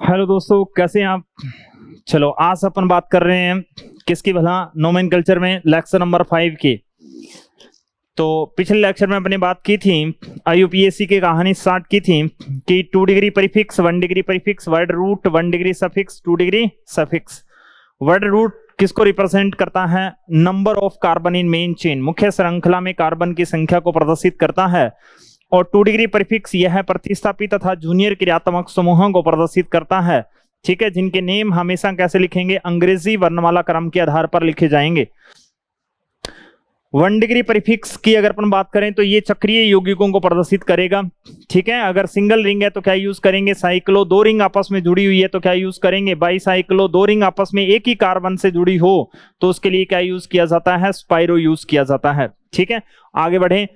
Hello दोस्तों, कैसे हैं आप। चलो आज अपन बात कर रहे हैं किसकी भला, नोमेनकल्चर में लेक्चर नंबर 5 की। तो पिछले लेक्चर में अपने बात की थी, IUPAC की कहानी स्टार्ट की थी कि 2 degree prefix, 1 degree prefix, word root, 1 degree suffix, 2 degree suffix. Word root किसको रिप्रेजेंट करता है? Number of carbon in main chain, मुख्य श्रृंखला में कार्बन की संख्या को प्रदर्शित करता है। और 2 डिग्री प्रीफिक्स यह प्रतिस्थापी तथा जूनियर क्रियात्मक समूहों को प्रदर्शित करता है, ठीक है, जिनके नेम हमेशा कैसे लिखेंगे? अंग्रेजी वर्णमाला क्रम के आधार पर लिखे जाएंगे। 1 डिग्री प्रीफिक्स की अगर अपन बात करें तो ये चक्रीय यौगिकों को प्रदर्शित करेगा, ठीक है। अगर सिंगल रिंग है तो क्या यूज करेंगे? साइक्लो। 2 रिंग आपस में जुड़ी हुई है तो क्या यूज करेंगे? बाईसाइक्लो। 2 रिंग आपस में एक ही कार्बन से जुड़ी हो तो उसके लिए क्या यूज किया जाता है? स्पाइरो यूज किया जाता है, ठीक है। आगे बढ़े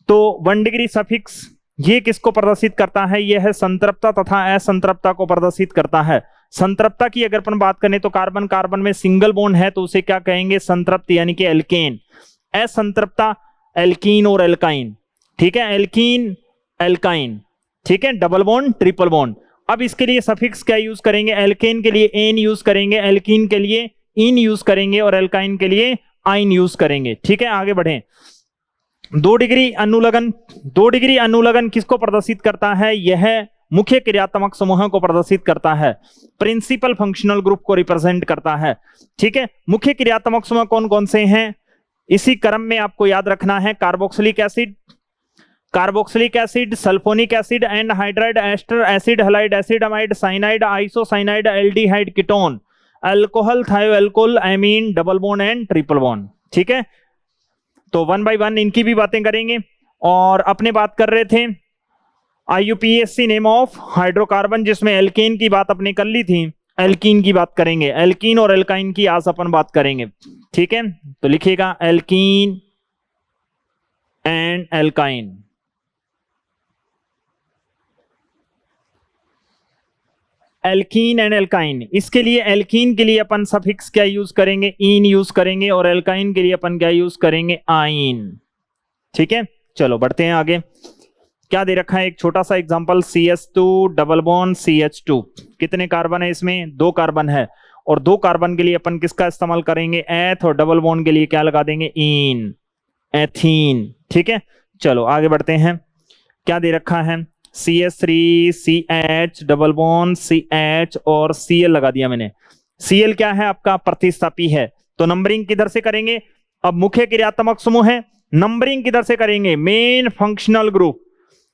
तो 1 डिग्री सफिक्स ये किसको प्रदर्शित करता है? यह है संतृप्तता तथा असंतृप्तता को प्रदर्शित करता है। संतृप्तता की अगर अपन बात करें तो कार्बन कार्बन में सिंगल बॉन्ड है तो उसे क्या कहेंगे? संतृप्त यानी कि एल्केन। असंतृप्तता एल्कीन और एल्काइन, ठीक है, एल्कीन एल्काइन, ठीक है, डबल बॉन्ड ट्रिपल बॉन्ड। अब इसके लिए सफिक्स क्या यूज करेंगे? एल्केन के लिए एन यूज करेंगे, एल्कीन के लिए इन यूज करेंगे और एल्काइन के लिए आइन यूज करेंगे, ठीक है। आगे बढ़े 2 डिग्री अनुलग्न। 2 डिग्री अनुलग्न किसको प्रदर्शित करता है? यह मुख्य क्रियात्मक समूहों को प्रदर्शित करता है, प्रिंसिपल फंक्शनल ग्रुप को रिप्रेजेंट करता है, ठीक है। मुख्य क्रियात्मक समूह कौन कौन से हैं इसी क्रम में आपको याद रखना है? Carboxylic acid, sulphonic acid, and hydride ester acid, halide acid, amide, cyanide, isocyanide, aldehyde, ketone, alcohol, thioalcohol, amine, double bond and triple bond, ठीक है। तो 1 बाय 1 इनकी भी बातें करेंगे। और अपने बात कर रहे थे IUPAC नेम ऑफ हाइड्रोकार्बन, जिसमें एल्केन की बात अपने कर ली थी, एल्कीन की बात करेंगे। एल्कीन और एल्काइन की आज अपन बात करेंगे, ठीक है। तो लिखिएगा alkene and alkyne. Alkene and alkyne, इसके लिए एल्कीन के लिए अपन सफिक्स क्या यूज करेंगे? इन यूज करेंगे। और एल्काइन के लिए अपन क्या यूज करेंगे? आइन, ठीक है। चलो बढ़ते हैं आगे। क्या दे रखा है? एक छोटा सा example, CH2 double bond CH2। कितने कार्बन है इसमें? 2 कार्बन है। और 2 कार्बन के लिए अपन किसका इस्तेमाल करेंगे? एथ। और डबल बॉन्ड के लिए क्या लगा देंगे? इन, एथीन, ठीक है। चलो आगे बढ़ते हैं। क्या दे रखा है? CH3 CH double bond CH और Cl लगा दिया मैंने। Cl क्या है? आपका प्रतिस्थापी है। तो नंबरिंग किधर से करेंगे? अब मुख्य क्रियात्मक समूह है, नंबरिंग किधर से करेंगे? मेन फंक्शनल ग्रुप,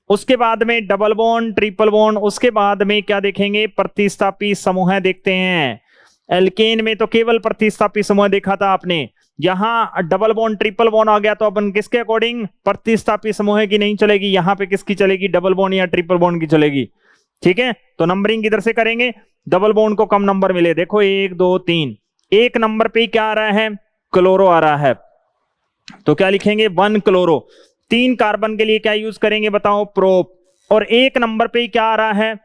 उसके बाद में डबल बॉन्ड ट्रिपल बॉन्ड, उसके बाद में क्या देखेंगे? प्रतिस्थापी समूह देखते हैं। एल्केन में तो केवल प्रतिस्थापी समूह देखा था आपने, यहां डबल बॉन्ड ट्रिपल बॉन्ड आ गया तो अपन किसके अकॉर्डिंग? प्रतिस्थापी समूह की नहीं चलेगी, यहां पे किसकी चलेगी? डबल बॉन्ड या ट्रिपल बॉन्ड की चलेगी, ठीक है। तो नंबरिंग किधर से करेंगे? डबल बॉन्ड को कम नंबर मिले, देखो 1 2 3, 1 नंबर पे क्या आ रहा है? क्लोरो आ रहा है, तो क्या लिखेंगे? 1 क्लोरो। 3 कार्बन के लिए क्या यूज करेंगे बताओ? प्रोप। और 1 नंबर पे क्या आ रहा है?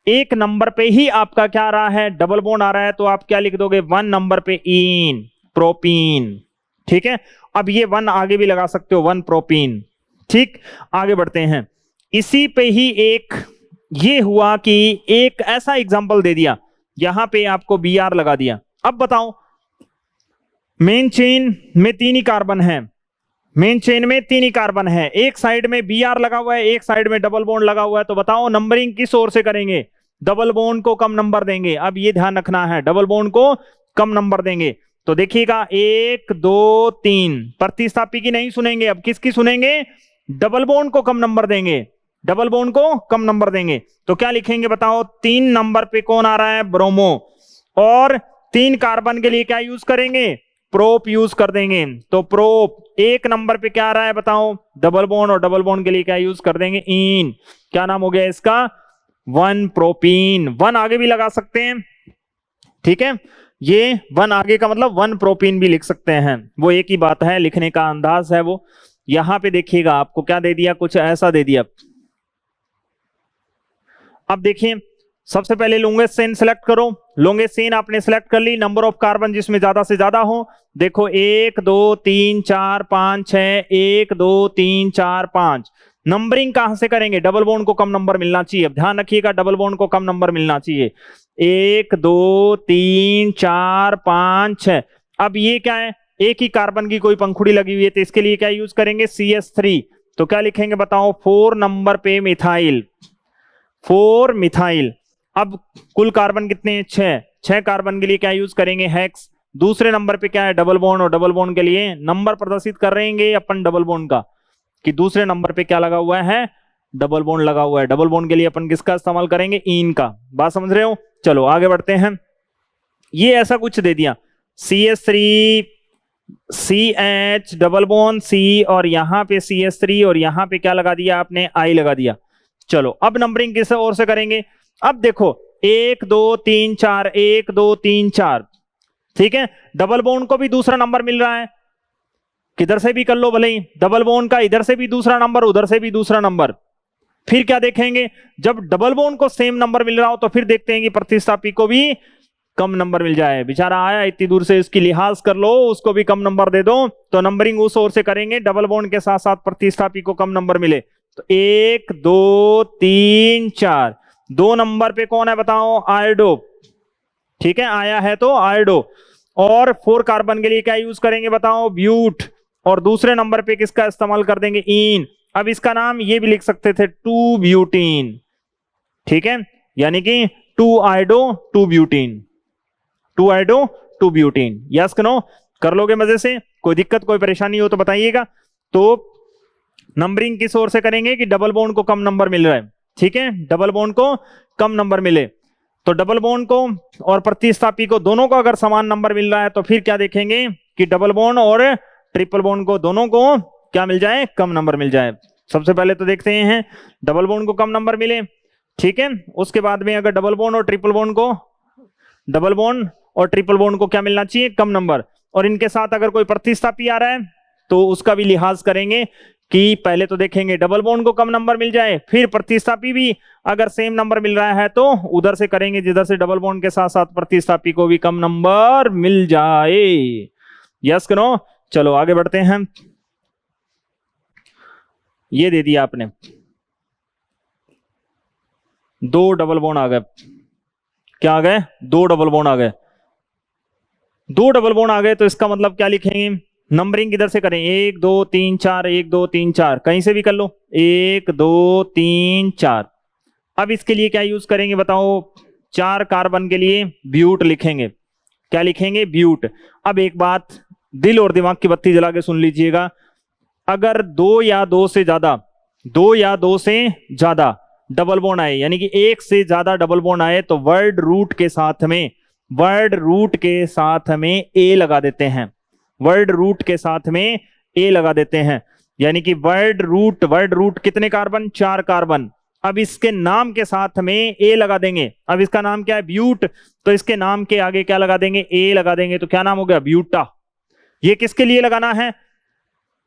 1 नंबर पे ही आपका क्या आ रहा है? डबल बॉन्ड आ रहा है, तो आप क्या लिख दोगे? 1 नंबर पे इन, प्रोपीन, ठीक है। अब ये 1 आगे भी लगा सकते हो, 1 प्रोपीन, ठीक। आगे बढ़ते हैं। इसी पे ही एक ये हुआ कि एक ऐसा एग्जांपल दे दिया, यहां पे आपको Br लगा दिया। अब बताओ मेन चेन में 3 ही कार्बन है, मेन चेन में 3 ही कार्बन है, एक साइड में Br लगा हुआ है, एक साइड में डबल बॉन्ड लगा हुआ है, तो बताओ नंबरिंग किस ओर से करेंगे? डबल बॉन्ड को कम नंबर देंगे। अब ये ध्यान रखना है, डबल बॉन्ड को कम नंबर देंगे। तो देखिएगा 1 2 3, प्रतिस्थापी की नहीं सुनेंगे, अब किसकी सुनेंगे? डबल बॉन्ड को कम नंबर देंगे, डबल बॉन्ड को कम नंबर देंगे। तो क्या लिखेंगे बताओ? 3 नंबर पे कौन आ रहा है? ब्रोमो। और 3 कार्बन के लिए क्या यूज करेंगे? प्रोप यूज कर देंगे। तो प्रोप 1 नंबर पे क्या आ रहा है बताओ? Double bond. और डबल बॉन्ड के लिए क्या यूज कर देंगे? इन। क्या नाम हो गया इसका? 1 प्रोपीन। 1 आगे भी लगा सकते हैं, ठीक है। ये 1 आगे का मतलब 1 प्रोपीन भी लिख सकते हैं, वो एक ही बात है, लिखने का अंदाज है वो। यहां पे देखिएगा आपको क्या दे दिया? कुछ ऐसा दे दिया। अब देखिए सबसे पहले लॉन्गेस्ट चेन सेलेक्ट करो। लॉन्गेस्ट चेन आपने सेलेक्ट कर ली, नंबर ऑफ कार्बन जिसमें ज्यादा से ज्यादा हो। देखो 1 2 3 4 5 6, 1 2 3 4 5, नंबरिंग कहां से करेंगे, डबल बॉन्ड को कम नंबर मिलना चाहिए। अब ध्यान रखिएगा, डबल बॉन्ड को कम नंबर मिलना चाहिए। 1 2 3 4 5 6। अब ये क्या है, एक ही कार्बन की कोई पंखुड़ी लगी हुई है, तो इसके लिए क्या यूज करेंगे, CH3। तो क्या लिखेंगे बताओ, 4 नंबर पे मिथाइल, 4 मिथाइल। अब कुल कार्बन कितने हैं, 6। 6 कार्बन के लिए क्या यूज करेंगे, हेक्स। दूसरे नंबर पे क्या है, डबल बॉन्ड, और डबल बॉन्ड के लिए नंबर प्रदर्शित कर रहेंगे अपन डबल बॉन्ड का, कि दूसरे नंबर पे क्या लगा हुआ है, डबल बॉन्ड लगा हुआ है। डबल बॉन्ड के लिए अपन किसका इस्तेमाल करेंगे, इन का। बात समझ रहे हो। चलो आगे बढ़ते हैं। ये ऐसा कुछ दे दिया, CH3 CH double bond C, और यहां पे CH3, और यहां पे क्या लगा दिया आपने, I लगा दिया। चलो अब नंबरिंग किस और से करेंगे। अब देखो 1 2 3 4, 1 2 3 4, ठीक है। डबल बॉन्ड को भी दूसरा नंबर मिल रहा है, किधर से भी कर लो भले ही, डबल बॉन्ड का इधर से भी दूसरा नंबर, उधर से भी दूसरा नंबर। फिर क्या देखेंगे, जब डबल बॉन्ड को सेम नंबर मिल रहा हो तो फिर देखते हैं कि प्रतिस्थापी को भी कम नंबर मिल जाए। बेचारा आया इतनी दूर से, इसकी लिहाज कर लो, उसको भी कम नंबर दे दो। तो नंबरिंग उस ओर से करेंगे, डबल बॉन्ड के साथ साथ प्रतिस्थापी को कम नंबर मिले। तो 1 2 3 4, 2 नंबर पे कौन है बताओ, आयोडो, ठीक है, आया है तो आयोडो। और 4 कार्बन के लिए क्या यूज करेंगे बताओ, ब्यूट। और दूसरे नंबर पे किसका इस्तेमाल कर देंगे, इन। अब इसका नाम ये भी लिख सकते थे, 2 ब्यूटीन, ठीक है, यानी कि 2 iodo 2 butene, 2 iodo 2 butene. Yes no, कर लोगे मजे से, कोई दिक्कत कोई परेशानी हो तो बताइएगा। तो नंबरिंग किस ओर से करेंगे कि डबल बॉन्ड को कम नंबर मिल रहा है, ठीक है, डबल बॉन्ड को कम नंबर मिले। तो डबल बॉन्ड को और प्रतिस्थापी को दोनों को अगर समान नंबर मिल रहा है तो फिर क्या देखेंगे कि डबल बॉन्ड और ट्रिपल बॉन्ड को दोनों को क्या मिल जाए, कम नंबर मिल जाए। सबसे पहले तो देखते हैं डबल बॉन्ड को कम नंबर मिले, ठीक है। उसके बाद में अगर डबल बॉन्ड और ट्रिपल बॉन्ड को, डबल बॉन्ड और ट्रिपल बॉन्ड को क्या मिलना चाहिए, कम नंबर। और इनके साथ अगर कोई प्रतिस्थापी आ रहा है तो उसका भी लिहाज करेंगे कि पहले तो देखेंगे डबल बॉन्ड को कम नंबर मिल जाए, फिर प्रतिस्थापी भी अगर सेम नंबर मिल रहा है तो उधर से करेंगे जिधर से डबल बॉन्ड के साथ साथ प्रतिस्थापी को भी कम नंबर मिल जाए। यस नो, चलो आगे बढ़ते हैं। ये दे दिया आपने, 2 डबल बॉन्ड आ गए, क्या आ गए, 2 डबल बॉन्ड आ गए। 2 डबल बॉन्ड आ गए तो इसका मतलब क्या लिखेंगे, नंबरिंग किधर से करें, 1 2 3 4, 1 2 3 4, कहीं से भी कर लो, 1 2 3 4। अब इसके लिए क्या यूज करेंगे बताओ, 4 कार्बन के लिए ब्यूट लिखेंगे। क्या लिखेंगे, ब्यूट। अब एक बात दिल और दिमाग की बत्ती जला के सुन लीजिएगा, अगर 2 या 2 से ज्यादा, 2 या 2 से ज्यादा डबल बॉन्ड आए, यानी कि 1 से ज्यादा डबल बॉन्ड आए, तो वर्ड रूट के साथ में, वर्ड रूट के साथ में ए लगा देते हैं, वर्ड रूट के साथ में ए लगा देते हैं। यानी कि वर्ड रूट कितने कार्बन, 4 कार्बन। अब इसके नाम के साथ में ए लगा देंगे। अब इसका नाम क्या है, ब्यूट, तो इसके नाम के आगे क्या लगा देंगे, ए लगा देंगे, तो क्या नाम हो गया, ब्यूटा। ये किसके लिए लगाना है,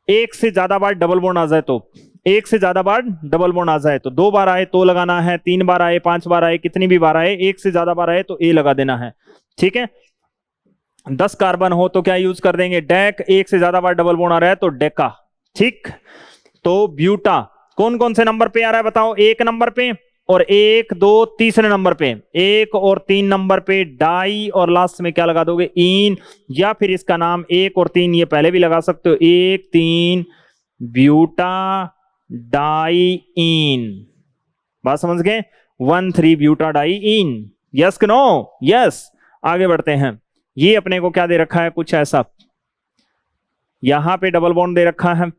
1 से ज्यादा बार डबल बॉन्ड आ जाए तो, 1 से ज्यादा बार डबल बॉन्ड आ जाए तो, 2 बार आए तो लगाना है, 3 बार आए, 5 बार आए, कितनी भी बार आए, 1 से ज्यादा बार आए तो ए लगा देना है, ठीक है। 10 कार्बन हो तो क्या यूज कर देंगे, डेक। 1 से ज्यादा बार डबल बॉन्ड आ रहा है तो डेका, ठीक। तो ब्यूटा कौन कौन से नंबर पे आ रहा है बताओ, 1 नंबर पे, और 1 2 तीसरे नंबर पे, 1 और 3 नंबर पे डाई, और लास्ट में क्या लगा दोगे, इन। या फिर इसका नाम 1 और 3 ये पहले भी लगा सकते हो, 1 3 ब्यूटा डाई इन। बात समझ गए, 1 3 butadiene. Yes no, yes. आगे बढ़ते हैं। ये अपने को क्या दे रखा है, कुछ ऐसा, यहां पे डबल बॉन्ड दे रखा है,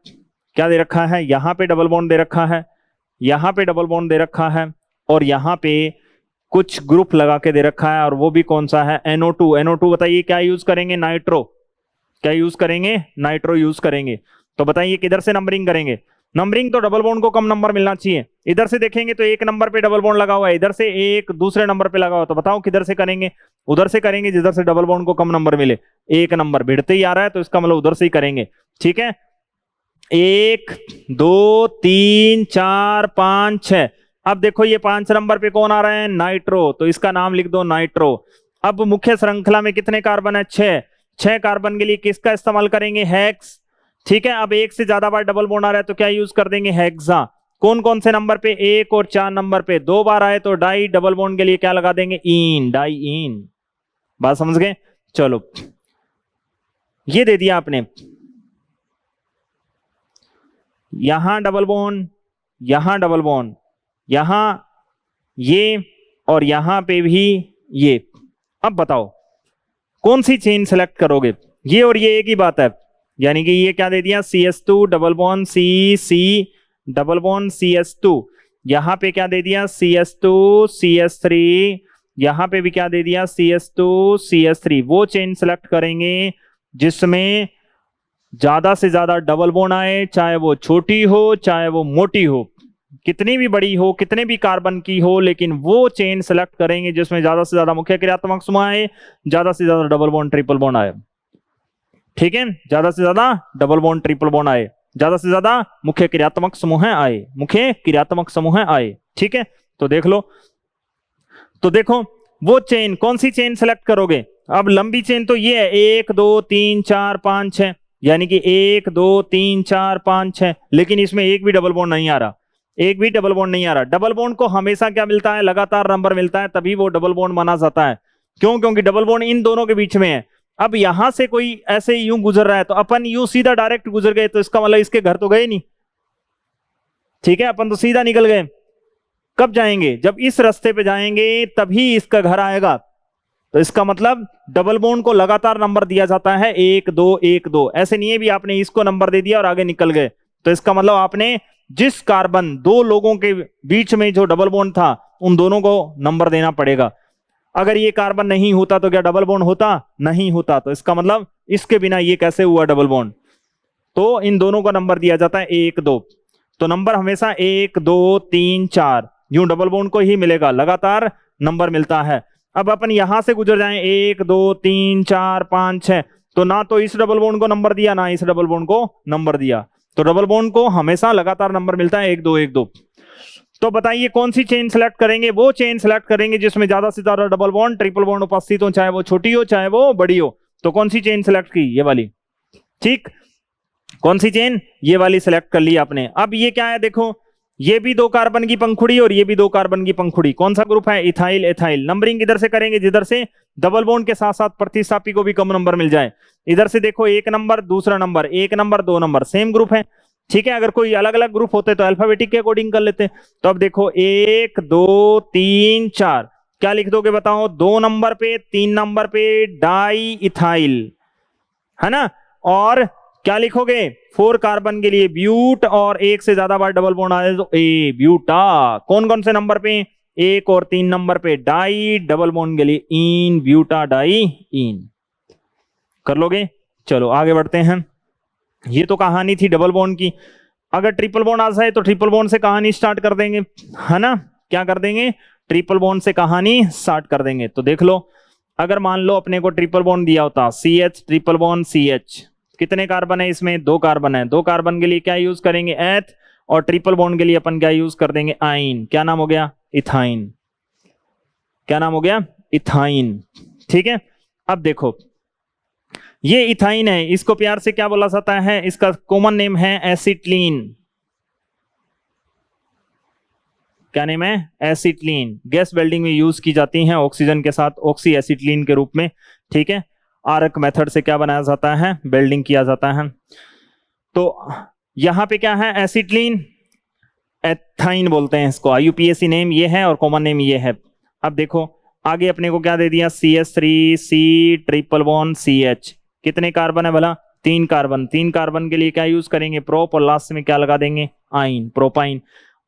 क्या दे रखा है, यहां पे डबल बॉन्ड दे रखा है, यहां पे डबल बॉन्ड दे रखा है, और यहां पे कुछ ग्रुप लगा के दे रखा है, और वो भी कौन सा है, NO2। NO2 बताइए क्या यूज करेंगे, नाइट्रो। क्या यूज करेंगे, नाइट्रो यूज करेंगे। तो बताइए किधर से नंबरिंग करेंगे, नंबरिंग तो डबल बॉन्ड को कम नंबर मिलना चाहिए। इधर से देखेंगे तो 1 नंबर पे डबल बॉन्ड लगा हुआ है, इधर से 1 दूसरे नंबर पे लगा हुआ, तो बताओ किधर से करेंगे, उधर से करेंगे जिधर से डबल बॉन्ड को कम नंबर मिले। 1 नंबर भिड़ते ही आ रहा है तो इसका मतलब उधर से ही करेंगे, ठीक है। 1 2 3 4 5 6। अब देखो ये 5 नंबर पे कौन आ रहा है, नाइट्रो, तो इसका नाम लिख दो नाइट्रो। अब मुख्य श्रृंखला में कितने कार्बन है, 6। 6 कार्बन के लिए किसका इस्तेमाल करेंगे, हेक्स, ठीक है। अब 1 से ज्यादा बार डबल बॉन्ड आ रहा है तो क्या यूज कर देंगे, हेक्सा। कौन कौन से नंबर पे 1 और 4 नंबर पे 2 बार आए तो डाई डबल बॉन्ड के लिए क्या लगा देंगे, इन, डाई इन। बात समझ गए? चलो ये दे दिया आपने, यहां डबल बॉन्ड, यहां डबल बॉन्ड, यहां ये और यहां पे भी ये। अब बताओ कौन सी चेन सेलेक्ट करोगे? ये और ये एक ही बात है, यानी कि ये क्या दे दिया, CS2 double bond C double bond CS2, यहां पे क्या दे दिया, CS2 CS3, यहां पे भी क्या दे दिया, CS2 CS3। वो चेन सेलेक्ट करेंगे जिसमें ज्यादा से ज्यादा डबल बॉन्ड आए, चाहे वो छोटी हो चाहे वो मोटी हो, कितनी भी बड़ी हो, कितने भी कार्बन की हो, लेकिन वो चेन सेलेक्ट करेंगे जिसमें ज्यादा से ज्यादा मुख्य क्रियात्मक समूह आए, ज्यादा से ज्यादा डबल बॉन्ड ट्रिपल बॉन्ड आए। ठीक है, ज्यादा से ज्यादा डबल बॉन्ड ट्रिपल बॉन्ड आए, ज्यादा से ज्यादा मुख्य क्रियात्मक समूह आए, मुख्य क्रियात्मक समूह आए। ठीक है, तो देख लो, तो देखो वो चेन, कौन सी चेन सेलेक्ट करोगे? अब लंबी चेन तो ये है 1 2 3 4 5 6, यानी कि 1 2 3 4 5 6, लेकिन इसमें एक भी डबल बॉन्ड नहीं आ रहा, एक भी डबल बॉन्ड नहीं आ रहा। डबल बॉन्ड को हमेशा क्या मिलता है, लगातार नंबर मिलता है, तभी वो डबल बॉन्ड माना जाता है। क्यों? क्योंकि डबल बॉन्ड इन दोनों के बीच में है। अब यहां से कोई ऐसे यूं गुजर रहा है तो अपन यूं सीधा डायरेक्ट गुजर गए, तो इसका मतलब इसके घर तो गए नहीं। ठीक है, अपन तो सीधा निकल गए। कब जाएंगे? जब इस रास्ते पे जाएंगे तभी इसका घर आएगा। तो इसका मतलब डबल बॉन्ड को लगातार नंबर दिया जाता है 1 2 1 2। ऐसे नहीं है भी आपने इसको नंबर दे दिया और आगे निकल गए। तो इसका मतलब आपने जिस कार्बन, दो लोगों के बीच में जो डबल बॉन्ड था, उन दोनों को नंबर देना पड़ेगा। अगर ये कार्बन नहीं होता तो क्या डबल बॉन्ड होता? नहीं होता। तो इसका मतलब इसके बिना ये कैसे हुआ डबल बॉन्ड? तो इन दोनों को नंबर दिया जाता है 1 2। तो नंबर हमेशा 1 2 3 4 यूं डबल बॉन्ड को ही मिलेगा, लगातार नंबर मिलता है। अब अपन यहां से गुजर जाएं 1 2 3 4 5 6, तो ना तो इस डबल बॉन्ड को नंबर दिया ना इस डबल बॉन्ड को नंबर दिया। तो डबल बॉन्ड को हमेशा लगातार नंबर मिलता है 1 2 1 2। तो बताइए कौन सी चेन सेलेक्ट करेंगे? वो चेन सेलेक्ट करेंगे जिसमें ज्यादा से ज्यादा डबल बॉन्ड ट्रिपल बॉन्ड उपस्थित हो, चाहे वो छोटी हो चाहे वो बड़ी हो। तो कौन सी चेन सेलेक्ट की? ये वाली। ठीक, कौन सी चेन? ये वाली सेलेक्ट कर ली आपने। अब ये क्या है, देखो ये भी 2 कार्बन की पंखुड़ी और ये भी 2 कार्बन की पंखुड़ी। कौन सा ग्रुप है? Ethyl ethyl. नंबरिंग इधर से करेंगे जिधर से डबल बॉन्ड के साथ साथ प्रतिस्थापी को भी कम नंबर मिल जाए। इधर से देखो 1 नंबर, दूसरा number, 1 number 2 number, same group है। ठीक है, अगर कोई अलग अलग ग्रुप होते तो अल्फाबेटिक के अकॉर्डिंग कर लेते। तो अब देखो 1 2 3 4, क्या लिख दोगे बताओ? 2 नंबर पे 3 नंबर पे डाई इथाइल, है ना। और क्या लिखोगे? 4 कार्बन के लिए ब्यूट, और 1 से ज्यादा बार डबल बॉन्ड आ जाए तो ए ब्यूटा। कौन कौन से नंबर पे? 1 और 3 नंबर पे डाई, डबल बॉन्ड के लिए इन, ब्यूटा डाई इन। कर लोगे? चलो आगे बढ़ते हैं। ये तो कहानी थी डबल बॉन्ड की। अगर ट्रिपल बॉन्ड आ जाए तो ट्रिपल बॉन्ड से कहानी स्टार्ट कर देंगे, है ना। क्या कर देंगे? ट्रिपल बॉन्ड से कहानी स्टार्ट कर देंगे। तो देख लो, अगर मान लो अपने को ट्रिपल बॉन्ड दिया होता CH ट्रिपल बॉन्ड CH, कितने कार्बन है इसमें? 2 कार्बन है। 2 कार्बन के लिए क्या यूज करेंगे? एथ, और ट्रिपल बॉन्ड के लिए अपन क्या यूज कर देंगे? आइन। क्या नाम हो गया? इथाइन। क्या नाम हो गया? इथाइन। ठीक है, अब देखो ये इथाइन है, इसको प्यार से क्या बोला जाता है? इसका कॉमन नेम है एसिटिलीन। क्या नेम है? एसिटिलीन। गैस वेल्डिंग में यूज की जाती है ऑक्सीजन के साथ ऑक्सी एसिटिलीन के रूप में। ठीक है, आर्क मेथड से क्या बनाया जाता है? वेल्डिंग किया जाता है। तो यहां पे क्या है? एसिटिलीन, एथाइन बोलते हैं इसको। IUPAC नेम ये है और कॉमन नेम ये है। अब देखो आगे अपने को क्या दे दिया? CH3C triple bond CH। कितने कार्बन है भला? 3 कार्बन। 3 कार्बन के लिए क्या यूज करेंगे? प्रोप, और लास्ट में क्या लगा देंगे? आइन, प्रोपाइन।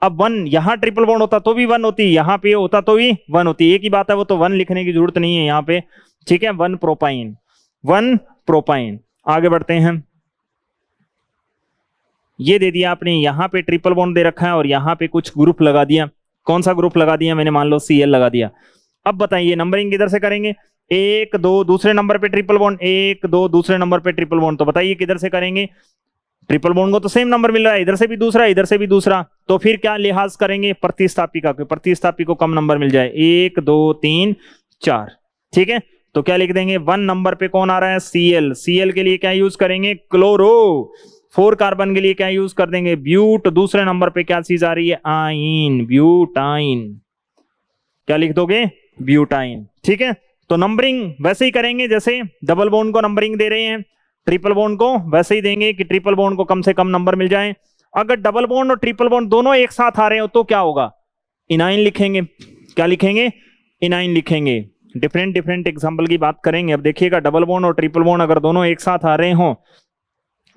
अब 1 यहां ट्रिपल बॉन्ड होता तो भी 1 होती, यहां पे होता तो भी 1 होती। एक ही बात है, वो तो 1 लिखने की जरूरत नहीं है यहां पे। ठीक है, 1 प्रोपाइन, 1 प्रोपाइन। आगे बढ़ते हैं। ये दे दिया आपने, यहां पे ट्रिपल बॉन्ड दे रखा है और यहां पे कुछ ग्रुप लगा दिया। कौन सा ग्रुप लगा दिया मैंने? मान लो Cl लगा दिया। अब बताइए नंबरिंग किधर से करेंगे? 1 2 दूसरे नंबर पे ट्रिपल बॉन्ड, 1 2 दूसरे नंबर पे ट्रिपल बॉन्ड। तो बताइए किधर से करेंगे? ट्रिपल बॉन्ड को तो सेम नंबर मिल रहा है, इधर से भी दूसरा इधर से भी दूसरा, तो फिर क्या लिहाज करेंगे? प्रतिस्थापी का, प्रतिस्थापी को कम नंबर मिल जाए। 1 2 3 4। ठीक है, तो क्या लिख देंगे? 1 नंबर पे कौन आ रहा है? Cl। Cl के लिए क्या यूज करेंगे? क्लोरो। 4 कार्बन के लिए क्या यूज कर देंगे, ब्यूट। दूसरे नंबर पे क्या चीज आ रही है, आइन, ब्यूटाइन। क्या लिख दोगे, ब्यूटाइन। ठीक है, तो नंबरिंग वैसे ही करेंगे जैसे डबल बॉन्ड को नंबरिंग दे रहे हैं, ट्रिपल बॉन्ड को वैसे ही देंगे कि ट्रिपल बॉन्ड को कम से कम नंबर मिल जाए। अगर डबल बॉन्ड और ट्रिपल बॉन्ड दोनों एक साथ आ रहे हो तो क्या होगा, इनाइन लिखेंगे। क्या लिखेंगे, इनाइन लिखेंगे। डिफरेंट डिफरेंट एग्जांपल की बात करेंगे। अब देखिएगा, डबल बॉन्ड और ट्रिपल बॉन्ड अगर दोनों एक साथ आ रहे हो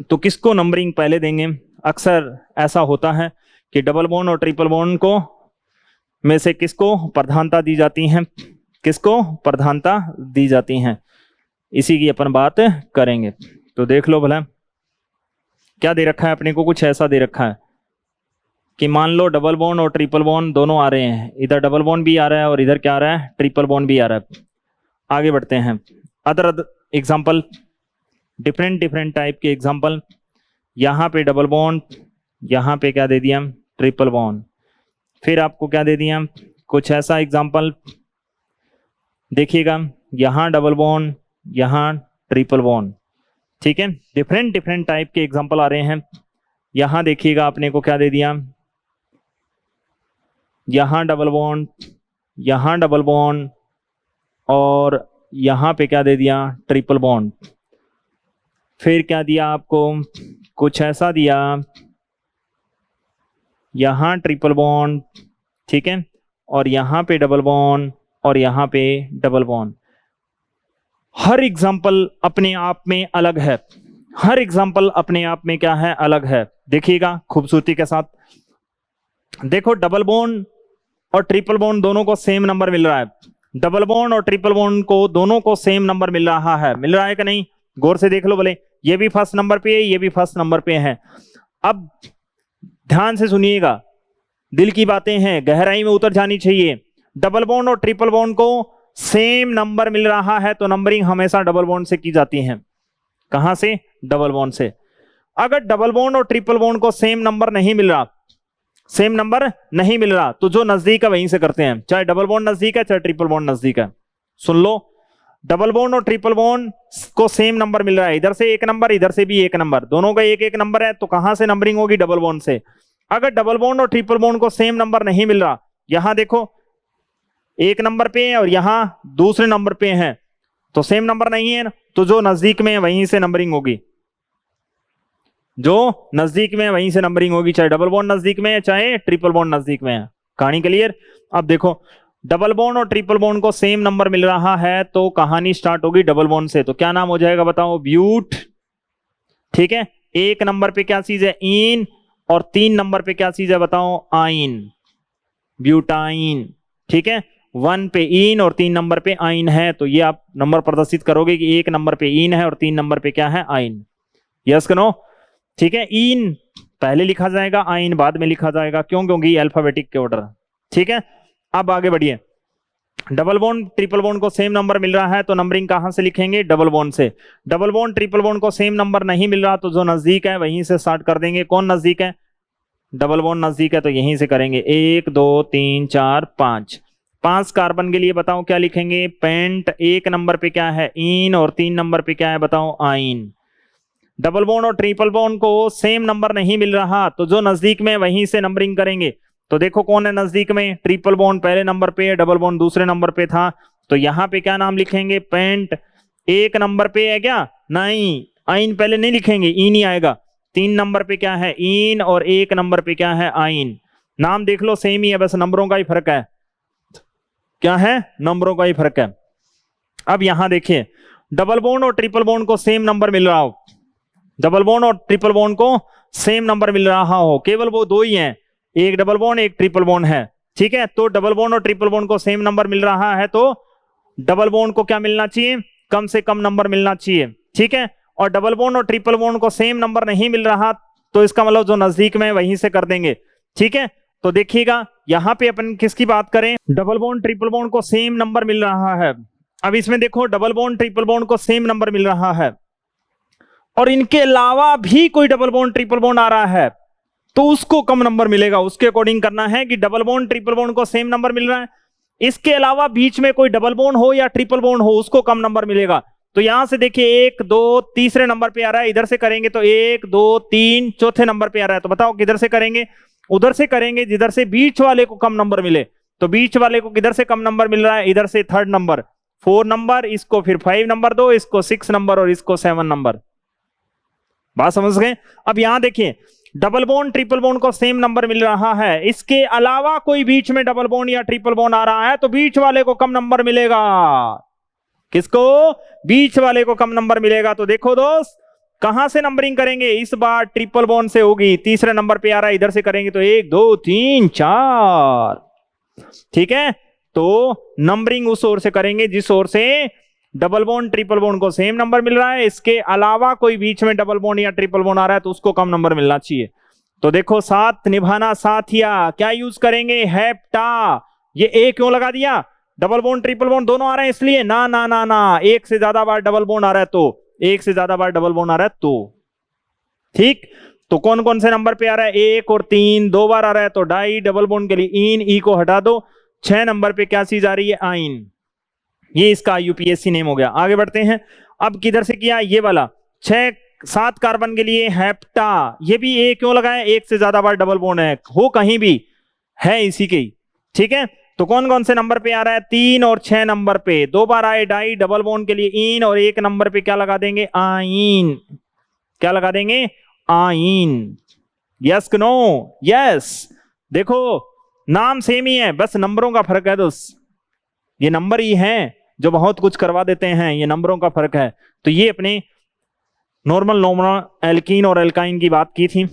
तो किसको नंबरिंग पहले देंगे। अक्सर ऐसा होता है कि डबल बॉन्ड और ट्रिपल बॉन्ड को में से किसको प्रधानता दी जाती है, किसको प्रधानता दी जाती है, इसी की अपन बात करेंगे। तो देख लो भला क्या दे रखा है अपने को, कुछ ऐसा दे रखा है कि मान लो डबल बॉन्ड और ट्रिपल बॉन्ड दोनों आ रहे हैं, इधर डबल बॉन्ड भी आ रहा है और इधर क्या आ रहा है, ट्रिपल बॉन्ड भी आ रहा है। आगे बढ़ते हैं, other example, different different type के एग्जांपल। यहाँ पे डबल बॉन्ड, यहाँ पे क्या दे दिया, ट्रिपल बॉन्ड। फिर आपको क्या दे दिया, कुछ ऐसा एग्जांपल देखिएगा, यहाँ डबल बॉन्ड, यहाँ ट्रिपल बॉन्ड। ठीक है, डिफरेंट डिफरेंट टाइप के एग्जांपल आ रहे हैं। यहाँ देखिएगा आपने को क्या दे दिया, यहाँ डबल बॉन्ड, यहाँ डबल बॉन्ड और यहाँ पे क्या दे दिया, ट्रिपल बॉन्ड। फिर क्या दिया आपको, कुछ ऐसा दिया, यहाँ ट्रिपल बॉन्ड, ठीक है, और यहाँ पे डबल बॉन्ड और यहाँ पे डबल बॉन्ड। हर एग्जाम्पल अपने आप में अलग है, हर एग्जाम्पल अपने आप में क्या है, अलग है। देखिएगा खूबसूरती के साथ, देखो डबल बॉन्ड और ट्रिपल बॉन्ड दोनों को सेम नंबर मिल रहा है। डबल बॉन्ड और ट्रिपल बॉन्ड को दोनों को सेम नंबर मिल रहा है, मिल रहा है कि नहीं, गौर से देख लो भले। ये भी फर्स्ट नंबर पे है, ये भी फर्स्ट नंबर पे है। अब ध्यान से सुनिएगा, दिल की बातें हैं, गहराई में उतर जानी चाहिए। डबल बॉन्ड और ट्रिपल बॉन्ड को सेम नंबर मिल रहा है तो नंबरिंग हमेशा डबल बॉन्ड से की जाती है। कहां से, डबल बॉन्ड से। अगर डबल बॉन्ड और ट्रिपल बॉन्ड को सेम नंबर नहीं मिल रहा, सेम नंबर नहीं मिल रहा, तो जो नजदीक है वहीं से करते हैं, चाहे डबल बॉन्ड नजदीक है चाहे ट्रिपल बॉन्ड नजदीक है। सुन लो, डबल बॉन्ड और ट्रिपल बॉन्ड को सेम नंबर मिल रहा है, इधर से एक नंबर इधर से भी एक नंबर, दोनों का एक एक नंबर है, तो कहां से नंबरिंग होगी, डबल बॉन्ड से। अगर डबल बॉन्ड और ट्रिपल बॉन्ड को सेम नंबर नहीं मिल रहा, यहां देखो एक नंबर पे है और यहां दूसरे नंबर पे है, तो सेम नंबर नहीं है, तो जो नजदीक में है वहीं से नंबरिंग होगी, जो नजदीक में है वहीं से नंबरिंग होगी, चाहे डबल बॉन्ड नजदीक में है चाहे ट्रिपल बॉन्ड नजदीक में है। कहानी क्लियर। अब देखो, डबल बॉन्ड और ट्रिपल बॉन्ड को सेम नंबर मिल रहा है तो कहानी स्टार्ट होगी डबल बॉन्ड से, तो क्या नाम हो जाएगा बताओ, ब्यूट। ठीक है, एक नंबर पे क्या चीज है, इन, और 3 नंबर पे क्या चीज है बताओ, आइन, ब्यूटाइन। ठीक है, 1 पे इन और 3 नंबर पे आइन है, तो ये आप नंबर प्रदर्शित करोगे कि 1 नंबर पे इन है और 3 नंबर पे क्या है, आइन। Yes no. ठीक है, इन पहले लिखा जाएगा, आइन बाद में लिखा जाएगा, क्यों, क्योंकि अल्फाबेटिक के ऑर्डर। ठीक है, अब आगे बढ़िए। डबल बॉन्ड ट्रिपल बॉन्ड को सेम नंबर मिल रहा है तो नंबरिंग कहां से लिखेंगे, डबल बॉन्ड से। डबल बॉन्ड ट्रिपल बॉन्ड को सेम नंबर नहीं मिल रहा तो जो नजदीक है वहीं से स्टार्ट कर देंगे। कौन नजदीक है, डबल बॉन्ड नजदीक है तो यहीं से करेंगे। 1 2 3 4 5, 5 कार्बन के लिए बताओ क्या लिखेंगे, पेंट। 1 नंबर पे क्या है, इन, और 3 नंबर पे क्या है बताओ, आइन। डबल बॉन्ड और ट्रिपल बॉन्ड को सेम नंबर नहीं मिल रहा तो जो नजदीक में वहीं से नंबरिंग करेंगे। तो देखो कौन है नजदीक में, ट्रिपल बॉन्ड पहले नंबर पे है, डबल बॉन्ड दूसरे नंबर पे था, तो यहां पे क्या नाम लिखेंगे, पेंट। 1 नंबर पे है क्या, नहीं, आइन पहले नहीं लिखेंगे, इन ही आएगा। 3 नंबर पे क्या है, इन, और 1 नंबर पे क्या है, आइन। नाम देख लो सेम ही है, बस नंबरों का ही फर्क है। क्या है, नंबरों का ही फर्क है। अब यहां देखिए, डबल बॉन्ड और ट्रिपल बॉन्ड को सेम नंबर मिल रहा हो, डबल बॉन्ड और ट्रिपल बॉन्ड को सेम नंबर मिल रहा हो, केवल वो 2 ही हैं, एक डबल बॉन्ड एक ट्रिपल बॉन्ड है। ठीक है, तो डबल बॉन्ड और ट्रिपल बॉन्ड को सेम नंबर मिल रहा है तो डबल बॉन्ड को क्या मिलना चाहिए, कम से कम नंबर मिलना चाहिए। ठीक है, और डबल बॉन्ड और ट्रिपल बॉन्ड को सेम नंबर नहीं मिल रहा तो इसका मतलब जो नजदीक में वहीं से कर देंगे। ठीक है, तो देखिएगा यहां पे अपन किसकी बात करें, डबल बॉन्ड ट्रिपल बॉन्ड को सेम नंबर मिल रहा है। अब इसमें देखो डबल बॉन्ड ट्रिपल बॉन्ड को सेम नंबर मिल रहा है और इनके अलावा भी कोई डबल बॉन्ड ट्रिपल बॉन्ड आ रहा है तो उसको कम नंबर मिलेगा। उसके अकॉर्डिंग करना है कि डबल बॉन्ड ट्रिपल बॉन्ड को सेम नंबर मिल रहा है, इसके अलावा बीच में कोई डबल बॉन्ड हो या ट्रिपल बॉन्ड हो उसको कम नंबर मिलेगा। तो यहां से देखिए 1 2 तीसरे नंबर पे आ रहा है, इधर से करेंगे तो 1 2 3 चौथे नंबर पे आ रहा है। तो बताओ किधर से करेंगे? उधर से करेंगे जिधर से बीच वाले को कम नंबर मिले। तो बीच वाले को किधर से कम नंबर मिल रहा है? इधर से थर्ड नंबर 4 नंबर, इसको फिर 5 नंबर दो, इसको 6 नंबर और इसको 7 नंबर। बात समझ गए? अब यहां देखिए डबल बॉन्ड ट्रिपल बॉन्ड को सेम नंबर मिल रहा है, इसके अलावा कोई बीच में डबल बॉन्ड या ट्रिपल बॉन्ड आ रहा है तो बीच वाले को कम नंबर मिलेगा। किसको? बीच वाले को कम नंबर मिलेगा। तो देखो दोस्त कहां से नंबरिंग करेंगे? इस बार ट्रिपल बॉन्ड से होगी, तीसरे नंबर पे आ रहा है, इधर से करेंगे तो 1 2 3 4। ठीक है, तो नंबरिंग उस ओर से करेंगे जिस ओर से डबल बॉन्ड ट्रिपल बॉन्ड को सेम नंबर मिल रहा है, इसके अलावा कोई बीच में डबल बॉन्ड या ट्रिपल बॉन्ड आ रहा है तो उसको कम नंबर मिलना चाहिए। तो देखो साथ निभाना साथिया, क्या यूज करेंगे? हेप्टा। ये ए क्यों लगा दिया? डबल बॉन्ड ट्रिपल बॉन्ड दोनों आ रहे हैं इसलिए। ना ना ना ना, एक से ज्यादा बार डबल बॉन्ड आ रहा है तो, एक से ज्यादा बार डबल बॉन्ड आ रहा है तो। ठीक, तो कौन कौन से नंबर पे आ रहा है? 1 और 3 दो बार आ रहा है तो डाई, डबल बॉन्ड के लिए इन, ई को हटा दो। 6 नंबर पे क्या चीज आ रही है? आइन। ये इसका यूपीएससी नेम हो गया। आगे बढ़ते हैं, अब किधर से किया? ये वाला 7 कार्बन के लिए हेप्टा। ये भी ए क्यों लगाया? एक से ज्यादा बार डबल बॉन्ड है, हो कहीं भी है इसी के ही। ठीक है, तो कौन कौन से नंबर पे आ रहा है? 3 और 6 नंबर पे दो बार आए डाई, डबल बॉन्ड के लिए इन, और 1 नंबर पे क्या लगा देंगे? आइन। क्या लगा देंगे? आइन। Yes no? यस। देखो नाम सेम ही है, बस नंबरों का फर्क है दोस्त। ये नंबर ही है जो बहुत कुछ करवा देते हैं, ये नंबरों का फर्क है। तो ये अपने नॉर्मल एल्कीन और एल्काइन की बात की थी,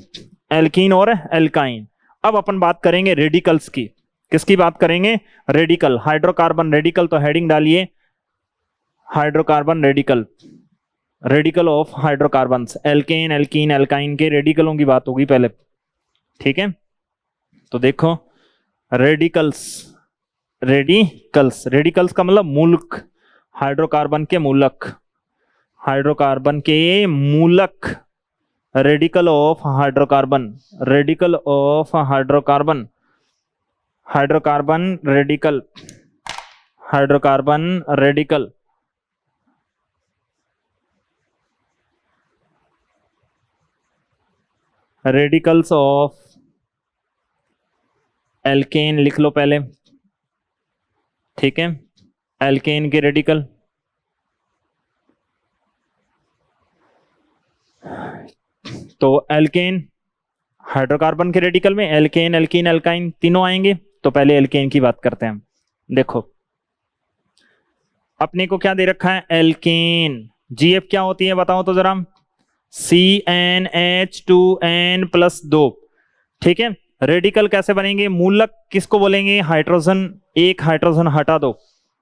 एल्कीन और एल्काइन। अब अपन बात करेंगे रेडिकल्स की। किसकी बात करेंगे? रेडिकल। हाइड्रोकार्बन रेडिकल, तो हेडिंग डालिए hydrocarbon radical, radical of hydrocarbons. Alkane alkene alkyne के रेडिकलों की बात होगी पहले। ठीक है, तो देखो रेडिकल्स, रेडिकल्स, रेडिकल्स का मतलब मूलक, हाइड्रोकार्बन के मूलक, हाइड्रोकार्बन के मूलक। Radical of hydrocarbon, radical of hydrocarbon, hydrocarbon radical, hydrocarbon radical. Radicals of alkene लिख लो पहले। ठीक है, एल्केन के रेडिकल। तो एल्केन हाइड्रोकार्बन के रेडिकल में एल्केन एल्कीन एल्काइन तीनों आएंगे। तो पहले एल्केन की बात करते हैं। देखो अपने को क्या दे रखा है? एल्केन। जीएफ क्या होती है बताओ तो जरा? CnH2n+2। ठीक है, रेडिकल कैसे बनेंगे? मूलक किसको बोलेंगे? हाइड्रोजन, एक हाइड्रोजन हटा दो,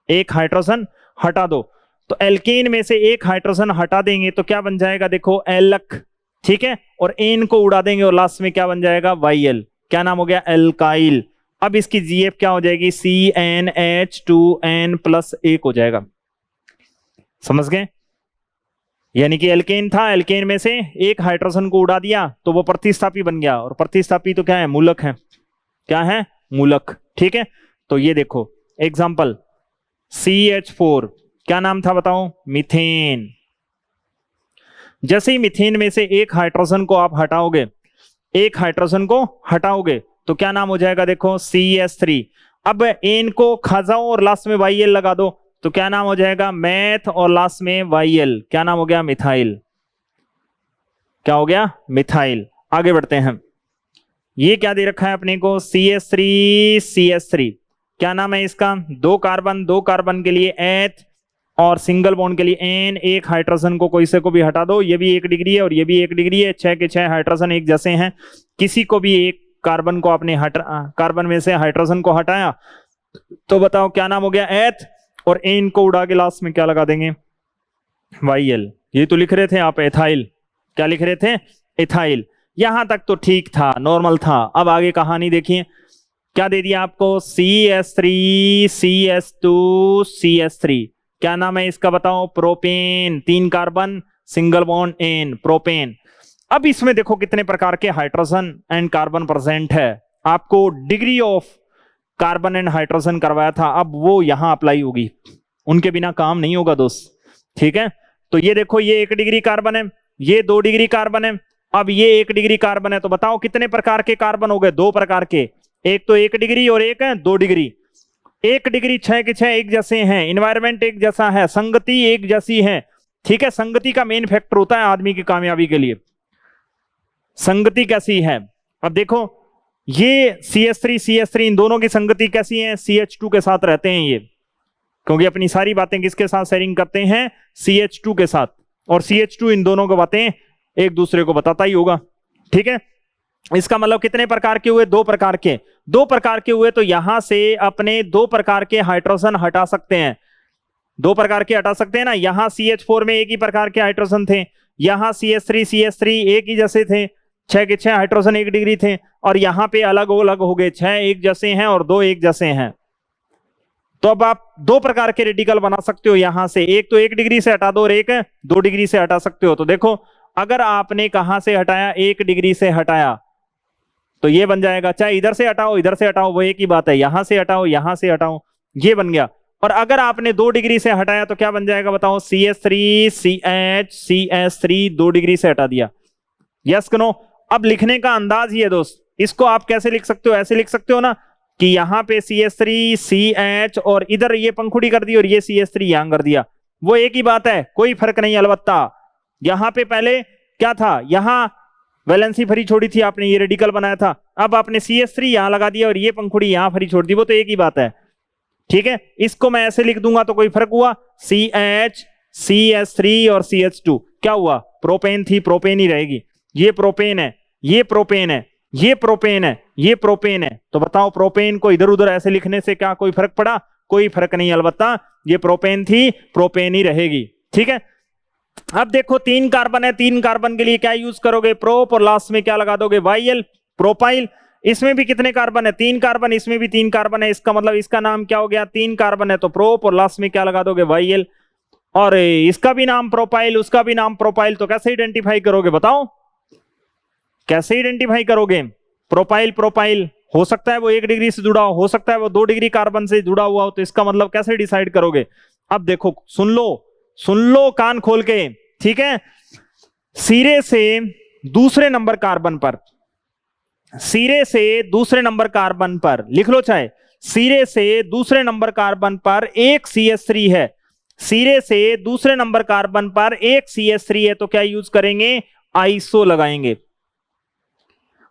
एक हाइड्रोजन हटा दो। तो एल्केन में से एक हाइड्रोजन हटा देंगे तो क्या बन जाएगा? देखो एलक। ठीक है, और एन को उड़ा देंगे और लास्ट में क्या बन जाएगा? YL। क्या नाम हो गया? एल्काइल। अब इसकी जीएफ क्या हो जाएगी? CnH2n+1 हो जाएगा। समझ गए? यानी कि एल्केन था, एल्केन में से एक हाइड्रोजन को उड़ा दिया तो वो प्रतिस्थापी बन गया, और प्रतिस्थापी तो क्या है? मूलक है। क्या है? मूलक। ठीक है, तो ये देखो एग्जांपल CH4, क्या नाम था बताओ? मीथेन। जैसे ही मीथेन में से एक हाइड्रोजन को आप हटाओगे, एक हाइड्रोजन को हटाओगे तो क्या नाम हो जाएगा? देखो CH3। अब एन को खा जाओ और लास्ट में YL लगा दो तो क्या नाम हो जाएगा? मैथ, और लास्ट में YL। क्या नाम हो गया? मिथाइल। क्या हो गया? मिथाइल। आगे बढ़ते हैं, ये क्या दे रखा है अपने को? CH3 CH3। क्या नाम है इसका? दो कार्बन के लिए H और सिंगल बॉन्ड के लिए N। एक हाइड्रोजन को कोई से को भी हटा दो, ये भी 1 डिग्री है और ये भी 1 डिग्री है। 6 के 6 हाइड्रोजन एक जैसे हैं। किसी को भी एक कार्बन को आपने कार्बन में से हाइड्रोजन को हटाया तो बताओ क्या नाम हो गया? H, और N को उड़ा के लास्ट में क्या लगा देंगे? YL। ये तो लिख रहे थे आप एथाइल। क्या लिख रहे थे? एथाइल। यहां तक तो ठीक था, नॉर्मल था। अब आगे कहानी देखिए, क्या दे दिया आपको? CH3 CH2 CH3। क्या नाम है इसका बताओ? Propane. 3 carbon, single bond N, propane. अब इसमें देखो कितने प्रकार के हाइड्रोजन एंड कार्बन प्रेजेंट है। आपको degree of carbon and hydrogen करवाया था, अब वो यहां अप्लाई होगी, उनके बिना काम नहीं होगा दोस्त। ठीक है, तो ये देखो ये 1 डिग्री कार्बन है, ये 2 डिग्री कार्बन है, अब ये 1 डिग्री कार्बन है। तो बताओ कितने प्रकार के कार्बन हो गए? 2 प्रकार के, एक तो 1 डिग्री और एक है 2 डिग्री। 1 डिग्री 6 के 6 एक जैसे हैं, इन्वायरमेंट एक जैसा है, संगति एक जैसी है। ठीक है, संगति का मेन फैक्टर होता है आदमी की कामयाबी के लिए, संगति कैसी है। अब देखो ये CH3 इन दोनों की संगति कैसी है? CH2 के साथ रहते हैं ये, क्योंकि अपनी सारी बातें किसके साथ शेयरिंग करते हैं? CH2 के साथ, और CH2 इन दोनों को बातें एक दूसरे को बताता ही होगा। ठीक है, इसका मतलब कितने प्रकार के हुए? 2 प्रकार के। 2 प्रकार के हुए तो यहां से अपने 2 प्रकार के हाइड्रोजन हटा सकते हैं, 2 प्रकार के हटा सकते हैं ना। यहां CH4 में एक ही प्रकार के हाइड्रोजन थे, यहां CH3 एक ही जैसे थे, 6 के 6 हाइड्रोजन 1 डिग्री थे, और यहां पे अलग अलग हो गए, 6 एक जैसे हैं और 2 एक जैसे हैं। तो अब आप 2 प्रकार के रेडिकल बना सकते हो यहां से, एक तो 1 डिग्री से हटा दो और एक 2 डिग्री से हटा सकते हो। तो देखो अगर आपने कहां से हटाया? 1 डिग्री से हटाया, तो ये बन जाएगा, चाहे इधर से हटाओ इधर से हटाओ वो एक ही बात है, यहां से हटाओ यहां से हटाओ, ये बन गया। और अगर आपने 2 डिग्री से हटाया तो क्या बन जाएगा बताओ? CH3 2 डिग्री से हटा दिया। यस कि नो? अब लिखने का अंदाज ही है दोस्त, इसको आप कैसे लिख सकते हो? ऐसे लिख सकते हो ना कि यहां पे CH3 CH और इधर ये पंखुड़ी कर दी और ये CH3 यहां कर दिया, वो एक ही बात है, कोई फर्क नहीं। अलबत्ता यहां पे पहले क्या था? यहां वैलेंसी फ्री छोड़ी थी आपने, ये रेडिकल बनाया था, अब आपने CH3 यहां लगा दिया और ये पंखुड़ी यहां फ्री छोड़ दी, वो तो एक ही बात है। ठीक है, इसको मैं ऐसे लिख दूंगा तो कोई फर्क हुआ? CH CH3 और CH2 क्या हुआ? प्रोपेन थी, प्रोपेन ही रहेगी। ये प्रोपेन है, ये प्रोपेन है, ये प्रोपेन है, ये प्रोपेन है। तो बताओ प्रोपेन को इधर उधर ऐसे लिखने से क्या कोई फर्क पड़ा? कोई फर्क नहीं, अलबत्ता ये प्रोपेन थी, प्रोपेन ही रहेगी। ठीक है, अब देखो 3 कार्बन है, 3 कार्बन के लिए क्या यूज करोगे? प्रोप, और लास्ट में क्या लगा दोगे? YL, propyl. इसमें भी कितने कार्बन है? 3 कार्बन, इसमें भी 3 कार्बन है, इसका मतलब इसका नाम क्या हो गया? 3 कार्बन है तो प्रोप, और लास्ट में क्या लगा दोगे? YL। और इसका भी नाम प्रोपाइल, उसका भी नाम प्रोपाइल, तो कैसे आइडेंटिफाई करोगे बताओ? कैसे आइडेंटिफाई करोगे? प्रोपाइल प्रोपाइल हो सकता है वो 1 डिग्री से जुड़ा हो सकता है वो 2 डिग्री कार्बन से जुड़ा हुआ हो, तो इसका मतलब कैसे डिसाइड करोगे? अब देखो सुन लो कान खोल के, ठीक है। सिरे से दूसरे नंबर कार्बन पर, सिरे से दूसरे नंबर कार्बन पर लिख लो, चाहे सिरे से दूसरे नंबर कार्बन पर एक CH3 है, सिरे से दूसरे नंबर कार्बन पर एक CH3 है, तो क्या यूज करेंगे? आइसो लगाएंगे।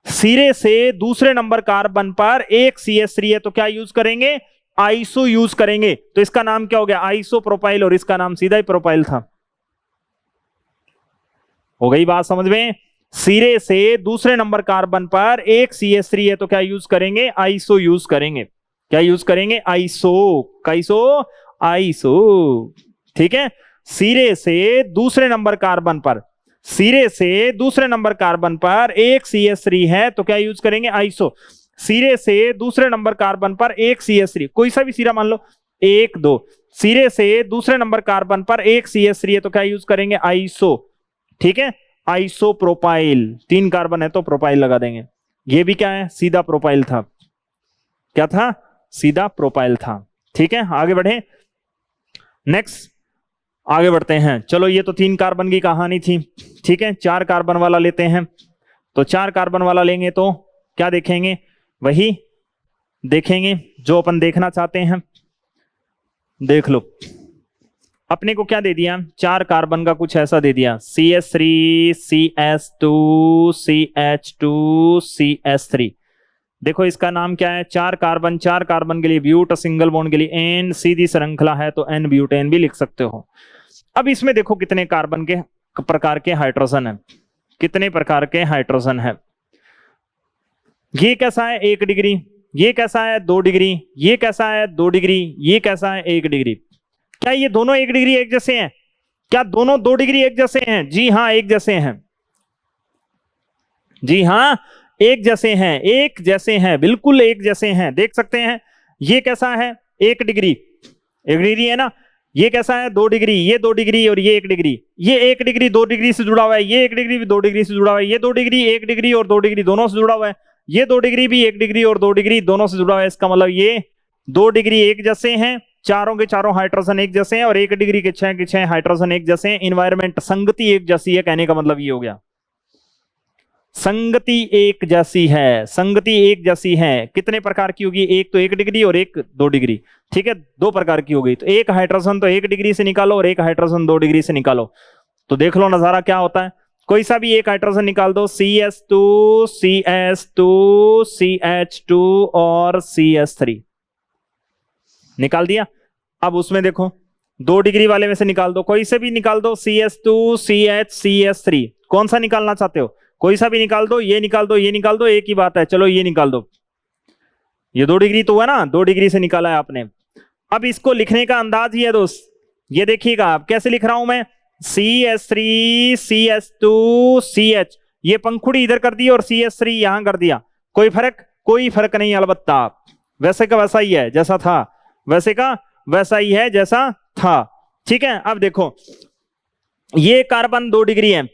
सिरे से दूसरे नंबर कार्बन पर एक CH3 है तो क्या यूज करेंगे? आइसो यूज करेंगे। तो इसका नाम क्या हो गया? आइसो प्रोपाइल, और इसका नाम सीधा ही प्रोपाइल था। हो गई बात समझ में? सिरे से दूसरे नंबर कार्बन पर एक CH3 है तो क्या यूज करेंगे? आइसो यूज करेंगे। क्या यूज करेंगे? आइसो। कैसो? आइसो। ठीक है, सिरे से दूसरे नंबर कार्बन पर, सिरे से दूसरे नंबर कार्बन पर एक CH3 है तो क्या यूज करेंगे? आइसो। सिरे से दूसरे नंबर कार्बन पर एक CH3, कोई सा भी सिरा मान लो, 1 2, सिरे से दूसरे नंबर कार्बन पर एक CH3 है तो क्या यूज करेंगे? आइसो। ठीक है, आइसो प्रोपाइल। 3 कार्बन है तो प्रोपाइल लगा देंगे। ये भी क्या है? सीधा प्रोपाइल था। क्या था? सीधा प्रोपाइल था। ठीक है, आगे बढ़े, नेक्स्ट आगे बढ़ते हैं। चलो ये तो 3 कार्बन की कहानी थी। ठीक है, 4 कार्बन वाला लेते हैं। तो 4 कार्बन वाला लेंगे तो क्या देखेंगे? वही देखेंगे जो अपन देखना चाहते हैं। देख लो, अपने को क्या दे दिया? 4 कार्बन का कुछ ऐसा दे दिया, CH3 CH2 CH2 CH3। देखो इसका नाम क्या है? 4 कार्बन, 4 कार्बन के लिए ब्यूट, सिंगल बॉन्ड के लिए N, सीधी श्रृंखला है तो N ब्यूटेन भी लिख सकते हो। अब इसमें देखो कितने कार्बन के प्रकार के हाइड्रोजन है, कितने प्रकार के हाइड्रोजन है। ये कैसा है? 1 डिग्री। ये कैसा है? 2 डिग्री। ये कैसा है? 2 डिग्री। ये कैसा है? 1 डिग्री। क्या ये दोनों 1 डिग्री एक जैसे हैं? क्या दोनों 2 डिग्री एक जैसे हैं? जी हां, एक जैसे हैं। जी हां, एक जैसे हैं, एक जैसे हैं, बिल्कुल एक जैसे हैं। देख सकते हैं ये कैसा है? 1 डिग्री, 1 डिग्री है ना। ये कैसा है? 2 डिग्री। ये 2 डिग्री और ये 1 डिग्री। ये 1 डिग्री 2 डिग्री से जुड़ा हुआ है, ये 1 डिग्री भी 2 डिग्री से जुड़ा हुआ है, ये 2 डिग्री 1 डिग्री और 2 डिग्री दोनों से जुड़ा हुआ है, ये 2 डिग्री भी 1 डिग्री और 2 डिग्री दोनों से जुड़ा हुआ है। इसका मतलब ये 2 डिग्री एक जैसे हैं चारों के चारों हाइड्रोजन एक जैसे हैं और 1 डिग्री के 6 के 6 हाइड्रोजन एक जैसे हैं। इन्वायरमेंट संगति एक जैसी है, कहने का मतलब ये हो गया संगति एक जैसी है। संगति एक जैसी है कितने प्रकार की होगी? एक तो 1 डिग्री और एक 2 डिग्री, ठीक है, 2 प्रकार की हो गई। तो एक हाइड्रोजन तो 1 डिग्री से निकालो और एक हाइड्रोजन 2 डिग्री से निकालो, तो देख लो नजारा क्या होता है। कोई सा भी एक हाइड्रोजन निकाल दो, CS2 CS2 CH2 और CS3 निकाल दिया। अब उसमें देखो 2 डिग्री वाले में से निकाल दो, कोई से भी निकाल दो, CS2 CH CS3, कौन सा निकालना चाहते हो? कोई सा भी निकाल दो, ये निकाल दो, ये निकाल दो, एक ही बात है। चलो ये निकाल दो, ये 2 डिग्री तो हुआ ना, 2 डिग्री से निकाला है आपने। अब इसको लिखने का अंदाज ही है दोस्त, ये देखिएगा आप कैसे लिख रहा हूं मैं, CS3 CS2 CH, ये पंखुड़ी इधर कर दी और CS3 यहां कर दिया। कोई फर्क? कोई फर्क नहीं, अलबत्ता वैसे का वैसा ही है जैसा था, वैसे का वैसा ही है जैसा था, ठीक है। अब देखो ये कार्बन 2 डिग्री है,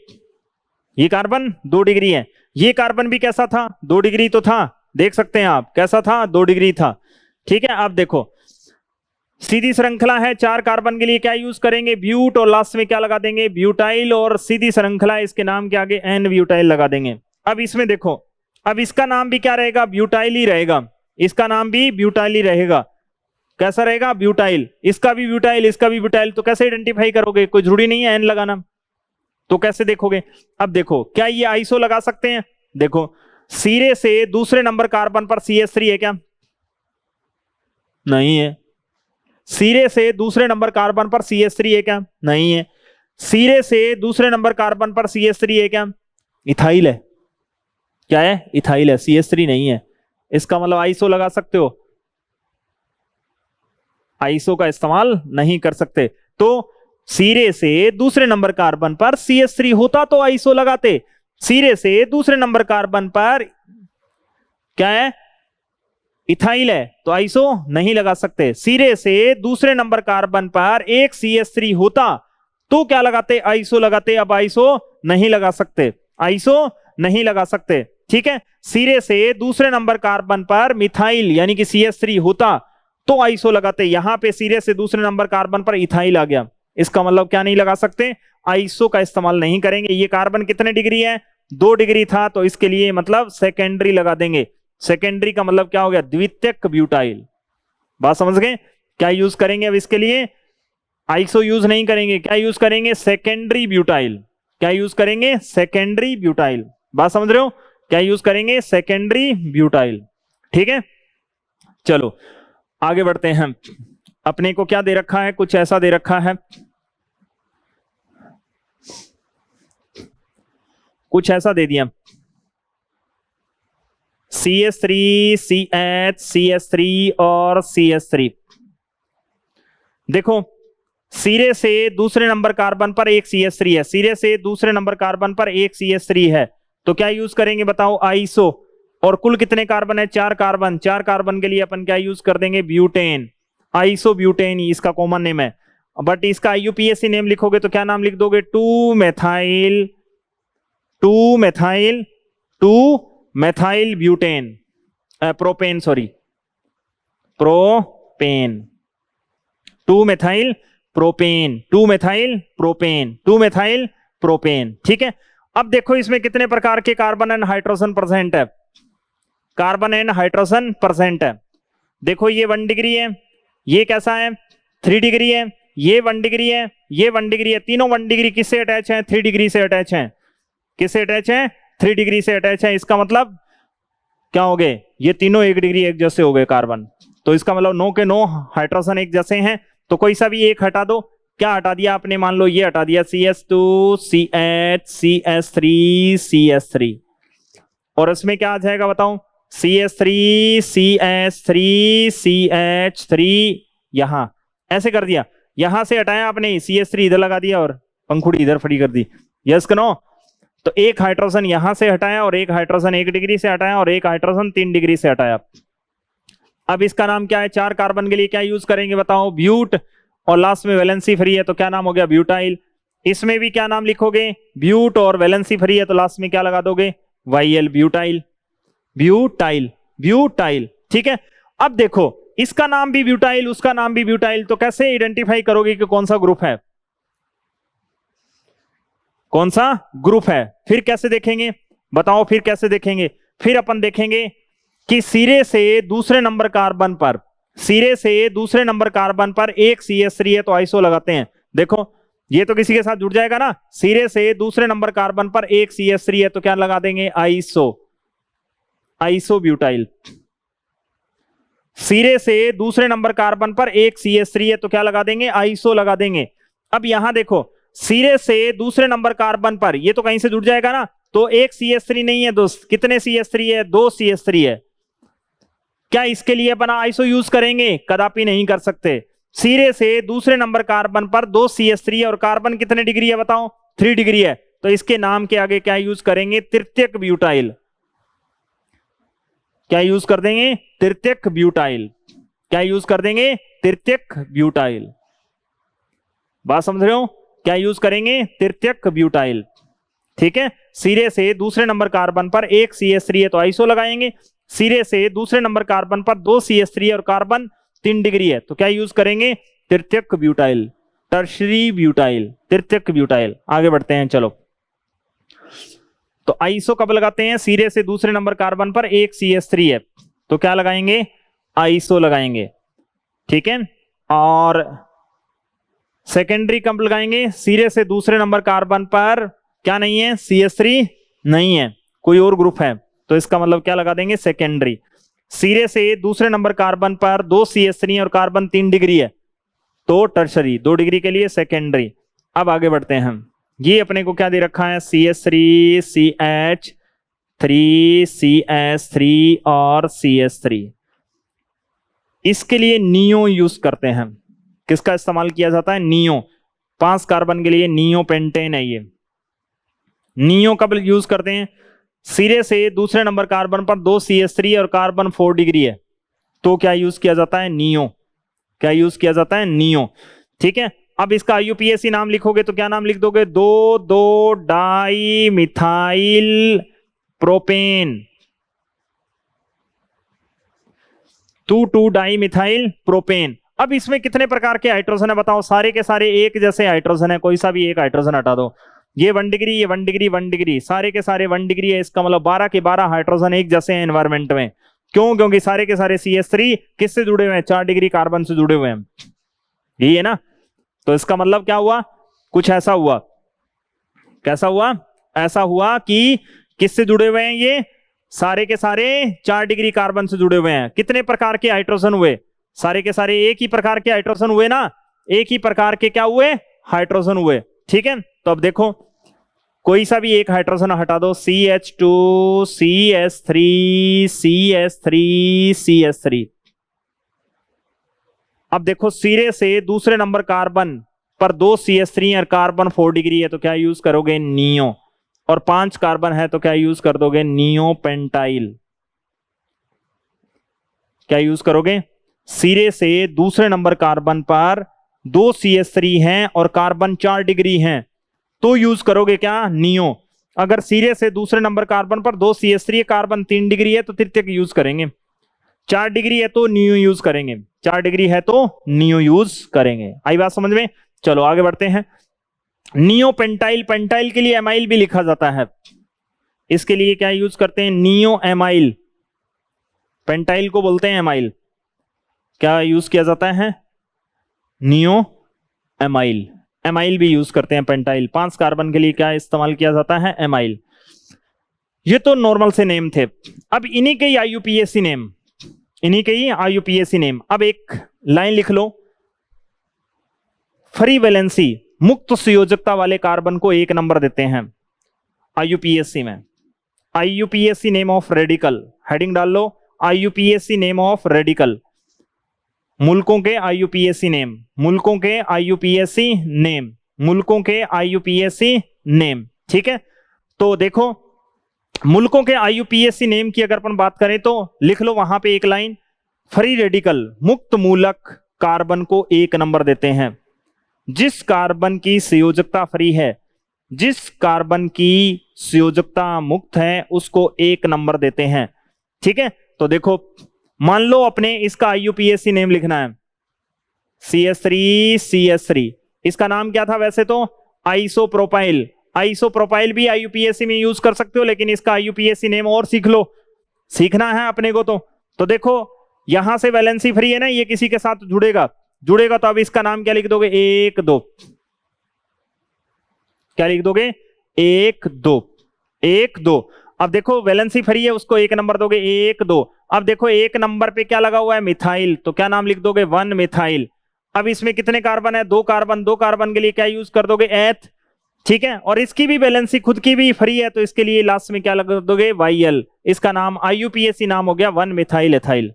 ये कार्बन 2 डिग्री है, ये कार्बन भी कैसा था? 2 डिग्री तो था, देख सकते हैं आप कैसा था, 2 डिग्री था, ठीक है। अब देखो सीधी श्रृंखला है, 4 कार्बन के लिए क्या यूज करेंगे? ब्यूट, और लास्ट में क्या लगा देंगे? ब्यूटाइल, और सीधी श्रृंखला इसके नाम के आगे एन ब्यूटाइल लगा देंगे। अब इसमें देखो, अब इसका नाम भी क्या रहेगा? ब्यूटाइल ही रहेगा, इसका नाम भी ब्यूटाइल ही रहेगा। कैसा रहेगा? ब्यूटाइल, इसका भी ब्यूटाइल, इसका भी ब्यूटाइल। तो कैसे आइडेंटिफाई करोगे? कोई जरूरी नहीं है एन लगाना, तो कैसे देखोगे? अब देखो क्या ये आइसो लगा सकते हैं? देखो सिरे से दूसरे नंबर कार्बन पर CH3 है क्या? नहीं है। सिरे से दूसरे नंबर कार्बन पर CH3 है क्या? नहीं है। सिरे से दूसरे नंबर कार्बन पर CH3 है क्या? इथाइल है। क्या है? इथाइल है, CH3 नहीं है। इसका मतलब आइसो लगा सकते हो, आइसो का इस्तेमाल नहीं कर सकते। तो सिरे से दूसरे नंबर कार्बन पर CH3 होता तो आइसो लगाते, सिरे से दूसरे नंबर कार्बन पर क्या है? इथाइल है, तो आइसो नहीं लगा सकते। सिरे से दूसरे नंबर कार्बन पर एक CH3 होता तो क्या लगाते? आइसो लगाते। अब आइसो नहीं लगा सकते, आइसो नहीं लगा सकते, ठीक है। सिरे से दूसरे नंबर कार्बन पर मिथाइल यानी कि CH3 होता तो आइसो लगाते। यहां पे सिरे से दूसरे नंबर कार्बन पर इथाइल आ गया, इसका मतलब क्या नहीं लगा सकते? आइसो का इस्तेमाल नहीं करेंगे। ये कार्बन कितने डिग्री है? 2 डिग्री था, तो इसके लिए मतलब सेकेंडरी लगा देंगे। सेकेंडरी का मतलब क्या हो गया? द्वितीयक ब्यूटाइल। बात समझ गए? क्या यूज करेंगे अब इसके लिए? आइसो यूज नहीं करेंगे, क्या यूज करेंगे? Secondary butyl. क्या यूज करेंगे? Secondary butyl. बात समझ रहे हो? क्या यूज करेंगे? सेकेंडरी ब्यूटाइल, ठीक है। चलो आगे बढ़ते हैं। अपने को क्या दे रखा है? कुछ ऐसा दे रखा है, कुछ ऐसा दे दिया, CH3 CH CH3 और CH3। देखो सिरे से दूसरे नंबर कार्बन पर एक CH3 है, सिरे से दूसरे नंबर कार्बन पर एक CH3 है, तो क्या यूज करेंगे बताओ? आइसो। और कुल कितने कार्बन है? 4 कार्बन। 4 कार्बन के लिए अपन क्या यूज कर देंगे? ब्यूटेन। आइसो ब्यूटेन इसका कॉमन नेम है, बट इसका IUPAC नेम लिखोगे तो क्या नाम लिख दोगे? 2 methyl butane, propane, sorry propane, 2 methyl propane, 2 methyl propane, 2 methyl propane, ठीक है। अब देखो इसमें कितने प्रकार के कार्बन एंड हाइड्रोजन प्रेजेंट है, कार्बन एंड हाइड्रोजन प्रेजेंट है। देखो ये 1 डिग्री है, ये कैसा है? 3 डिग्री है, ये 1 डिग्री है, ये 1 डिग्री है। तीनों 1 डिग्री किससे अटैच है? 3 डिग्री से अटैच है। किससे अटैच है? 3 डिग्री से अटैच है। इसका मतलब क्या हो गए? ये तीनों 1 डिग्री एक जैसे हो गए कार्बन, तो इसका मतलब 9 के 9 हाइड्रोजन एक जैसे हैं। तो कोई सा भी एक हटा दो। क्या हटा दिया आपने? मान लो ये हटा दिया, CS2 CH CS3 CS3, और इसमें क्या आ जाएगा बताओ? CS3 CH3 CH3, यहां ऐसे कर दिया, यहां से हटाया आपने, CH3 इधर लगा दिया और पंखुड़ी इधर खड़ी कर दी। यस करो, तो एक हाइड्रोजन यहां से हटाया और एक हाइड्रोजन 1 डिग्री से हटाया और एक हाइड्रोजन 3 डिग्री से हटाया। अब इसका नाम क्या है? 4 कार्बन के लिए क्या यूज करेंगे बताओ? ब्यूट, और लास्ट में वैलेंसी फ्री है तो क्या नाम हो गया? ब्यूटाइल। इसमें भी क्या नाम लिखोगे? ब्यूट, और वैलेंसी फ्री है तो लास्ट में क्या लगा दोगे? YL, ब्यूटाइल, ब्यूटाइल, ब्यूटाइल, ठीक है। अब देखो इसका नाम भी ब्यूटाइल, उसका नाम भी ब्यूटाइल, तो कैसे आइडेंटिफाई करोगे कि कौन सा ग्रुप है, कौन सा ग्रुप है? फिर कैसे देखेंगे बताओ, फिर कैसे देखेंगे? फिर अपन देखेंगे कि सिरे से दूसरे नंबर कार्बन पर, सिरे से दूसरे नंबर कार्बन पर एक CH3 है तो आइसो लगाते हैं। देखो ये तो किसी के साथ जुड़ जाएगा ना, सिरे से दूसरे नंबर कार्बन पर एक CH3 है तो क्या लगा देंगे, आइसो, आइसो ब्यूटाइल। सिरे से दूसरे नंबर कार्बन पर एक CH3 है तो क्या लगा देंगे, आइसो लगा देंगे। अब यहां देखो सिरे से दूसरे नंबर कार्बन पर, ये तो कहीं से जुड़ जाएगा ना, तो एक CH3 नहीं है दोस्त, कितने CH3 है, 2 CH3 है। क्या इसके लिए अपना आइसो यूज करेंगे, कदापि नहीं कर सकते। सिरे से दूसरे नंबर कार्बन पर 2 CH3 है और कार्बन कितने डिग्री है बताओ, 3 डिग्री है, तो इसके नाम के आगे क्या यूज करेंगे, तृतीयक ब्यूटाइल। क्या यूज कर देंगे, तृतीयक ब्यूटाइल। क्या यूज कर देंगे, तृतीयक ब्यूटाइल। बात समझ रहे हो, क्या यूज करेंगे, तृतीयक ब्यूटाइल। ठीक है, सिरे से दूसरे नंबर कार्बन पर एक CH3 है तो आइसो लगाएंगे, सिरे से दूसरे नंबर कार्बन पर 2 CH3 और कार्बन 3 डिग्री है तो क्या यूज करेंगे, तृतीयक ब्यूटाइल, टर्शरी ब्यूटाइल, तृतीयक ब्यूटाइल। आगे बढ़ते हैं चलो। तो आइसो कब लगाते हैं, सिरे से दूसरे नंबर कार्बन पर एक CH3 है तो क्या लगाएंगे, आइसो लगाएंगे। ठीक है, और सेकेंडरी कब लगाएंगे, सिरे से दूसरे नंबर कार्बन पर क्या नहीं है, CH3 नहीं है, कोई और ग्रुप है, तो इसका मतलब क्या लगा देंगे, सेकेंडरी। सिरे से दूसरे नंबर कार्बन पर 2 CH3 और कार्बन 3 डिग्री है तो टर्शरी, 2 डिग्री के लिए सेकेंडरी। अब आगे बढ़ते हैं हम, ये अपने को क्या दे रखा है, CH3 CH3 CH3 और CH3। इसके लिए नियो यूज करते हैं। किसका इस्तेमाल किया जाता है, नियो। 5 कार्बन के लिए नियो पेंटेन है ये। नियो कब यूज करते हैं, सिरे से दूसरे नंबर कार्बन पर 2 CH3 और कार्बन 4 डिग्री है तो क्या यूज किया जाता है, नियो। क्या यूज किया जाता है, नियो। ठीक है, अब इसका IUPAC नाम लिखोगे तो क्या नाम लिख दोगे, 2,2 di methyl propane, 2,2 di methyl propane. अब इसमें कितने प्रकार के हाइड्रोजन है बताओ, सारे के सारे एक जैसे हाइड्रोजन है, कोई सा भी एक हाइड्रोजन हटा दो, ये 1 डिग्री, ये 1 डिग्री, 1 डिग्री, सारे के सारे 1 डिग्री है, इसका मतलब 12 के 12 हाइड्रोजन एक जैसे हैं एनवायरमेंट में। क्यों, क्योंकि सारे के सारे CH3 किससे जुड़े हुए हैं, 4 डिग्री कार्बन से जुड़े हुए हैं, यही है ना। तो इसका मतलब क्या हुआ, कुछ ऐसा हुआ, कैसा हुआ, ऐसा हुआ कि किससे जुड़े हुए हैं, ये सारे के सारे 4 डिग्री कार्बन से जुड़े हुए हैं। कितने प्रकार के हाइड्रोजन हुए, सारे के सारे एक ही प्रकार के हाइड्रोजन हुए ना, एक ही प्रकार के क्या हुए, हाइड्रोजन हुए। ठीक है, तो अब देखो कोई सा भी एक हाइड्रोजन हटा दो, CH2 CH3 CH3 CH3। अब देखो सिरे से दूसरे नंबर कार्बन पर 2 CH3 और कार्बन 4 डिग्री है तो क्या यूज करोगे, नियो, और 5 कार्बन है तो क्या यूज कर दोगे, नियो पेंटाइल। क्या यूज करोगे, सिरे से दूसरे नंबर कार्बन पर 2 CH3 हैं और कार्बन 4 डिग्री हैं तो यूज करोगे क्या, नियो। अगर सिरे से दूसरे नंबर कार्बन पर 2 CH3 कार्बन 3 डिग्री है तो तृतीयक यूज करेंगे, 4 डिग्री है तो नियो यूज करेंगे, 4 डिग्री है तो नियो यूज करेंगे। आई बात समझ में, चलो आगे बढ़ते हैं। नियो पेंटाइल, पेंटाइल के लिए एमाइल भी लिखा जाता है, इसके लिए क्या यूज करते हैं, नियो एमाइल, पेंटाइल को बोलते हैं एमाइल। क्या यूज किया जाता है, नियो एमाइल, एमाइल भी यूज करते हैं पेंटाइल। 5 कार्बन के लिए क्या इस्तेमाल किया जाता है, एमाइल। ये तो नॉर्मल से नेम थे, अब इन्हीं के ही IUPAC नेम, इन्हीं के ही IUPAC नेम। अब एक लाइन लिख लो, फ्री वैलेंसी मुक्त संयोजकता वाले कार्बन को 1 नंबर देते हैं IUPAC में। IUPAC name of radical, heading डाल लो, IUPAC नेम ऑफ रेडिकल, मुल्कों के IUPAC नेम, मुल्कों के IUPAC नेम, मुल्कों के IUPAC नेम। ठीक है, तो देखो मुल्कों के IUPAC नेम की अगर अपन बात करें तो लिख लो वहां पे एक लाइन, फ्री रेडिकल मुक्त मूलक कार्बन को 1 नंबर देते हैं। जिस कार्बन की संयोजकता फ्री है, जिस कार्बन की संयोजकता मुक्त है उसको 1 नंबर देते हैं। ठीक है, तो देखो मान लो अपने इसका IUPAC नेम लिखना है, CH3CH3, इसका नाम क्या था वैसे तो, आइसोप्रोपाइल। आइसोप्रोपाइल भी IUPAC में यूज कर सकते हो, लेकिन इसका IUPAC नेम और सीख लो, सीखना है अपने को। तो देखो यहां से वैलेंसी फ्री है ना, ये किसी के साथ जुड़ेगा, तो अब इसका नाम क्या लिख दोगे, 1 2, क्या लिख दोगे, 1 2 1 2। अब देखो वैलेंसी फ्री है, उसको 1 नंबर दोगे, 1 2। अब देखो 1 नंबर पे क्या लगा हुआ है, मिथाइल, तो क्या नाम लिख दोगे, 1 मिथाइल। अब इसमें कितने कार्बन है, 2 कार्बन, 2 कार्बन के लिए क्या यूज कर दोगे, एथ, ठीक है। और इसकी भी वैलेंसी खुद की भी फ्री है, तो इसके लिए लास्ट में क्या लगा दोगे, YL। इसका नाम IUPAC नाम हो गया 1 मिथाइल एथाइल।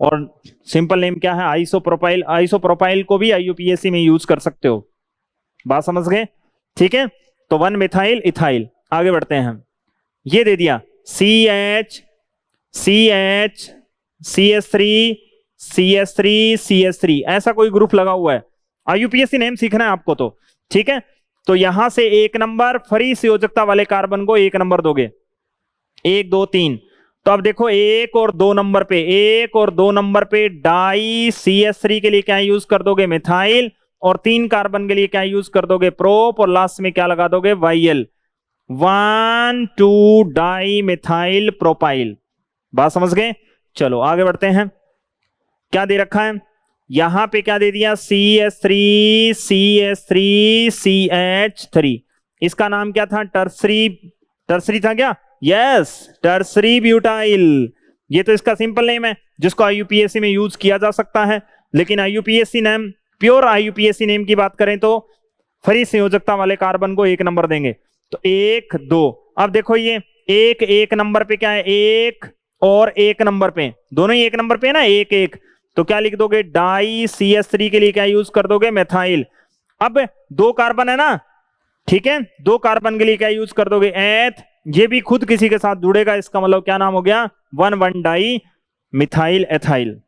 और सिंपल नेम क्या है, आइसोप्रोपाइल। आइसोप्रोपाइल को भी IUPAC में यूज कर सकते हो, बात समझ गए, ठीक है। तो 1 मिथाइल इथाइल। आगे बढ़ते हैं, ये दे दिया CH CH CH3 CH3 CH3, ऐसा कोई ग्रुप लगा हुआ है, IUPAC नेम सीखना है आपको, तो ठीक है। तो यहां से 1 नंबर फ्री संयोजकता वाले कार्बन को 1 नंबर दोगे, 1 2 3। तो अब देखो 1 और 2 नंबर पे, 1 और 2 नंबर पे डाई CH3 के लिए क्या यूज कर दोगे, मिथाइल, और 3 कार्बन के लिए क्या यूज कर दोगे, प्रोप, और लास्ट में क्या लगा दोगे, YL, 1 2 डाई मिथाइल प्रोपाइल। बात समझ गए, चलो आगे बढ़ते हैं। क्या दे रखा है यहां पे, क्या दे दिया, CH3 CH3 CH3, इसका नाम क्या था, टर्सरी था क्या, यस, टर्सरी ब्यूटाइल। ये तो इसका सिंपल नेम है जिसको IUPAC में यूज किया जा सकता है, लेकिन IUPAC name, pure IUPAC name की बात करें तो फ्री संयोजकता वाले कार्बन को 1 नंबर देंगे, तो 1 2। अब देखो ये 1 नंबर पे क्या है, 1 और 1 नंबर पे, दोनों ही 1 नंबर पे है ना, 1 1, तो क्या लिख दोगे, डाई CH3 के लिए क्या यूज कर दोगे, मेथाइल। अब 2 कार्बन है ना, ठीक है, 2 कार्बन के लिए क्या यूज कर दोगे, एथ, ये भी खुद किसी के साथ जुड़ेगा, इसका मतलब क्या नाम हो गया, 1 1 di methyl ethyl,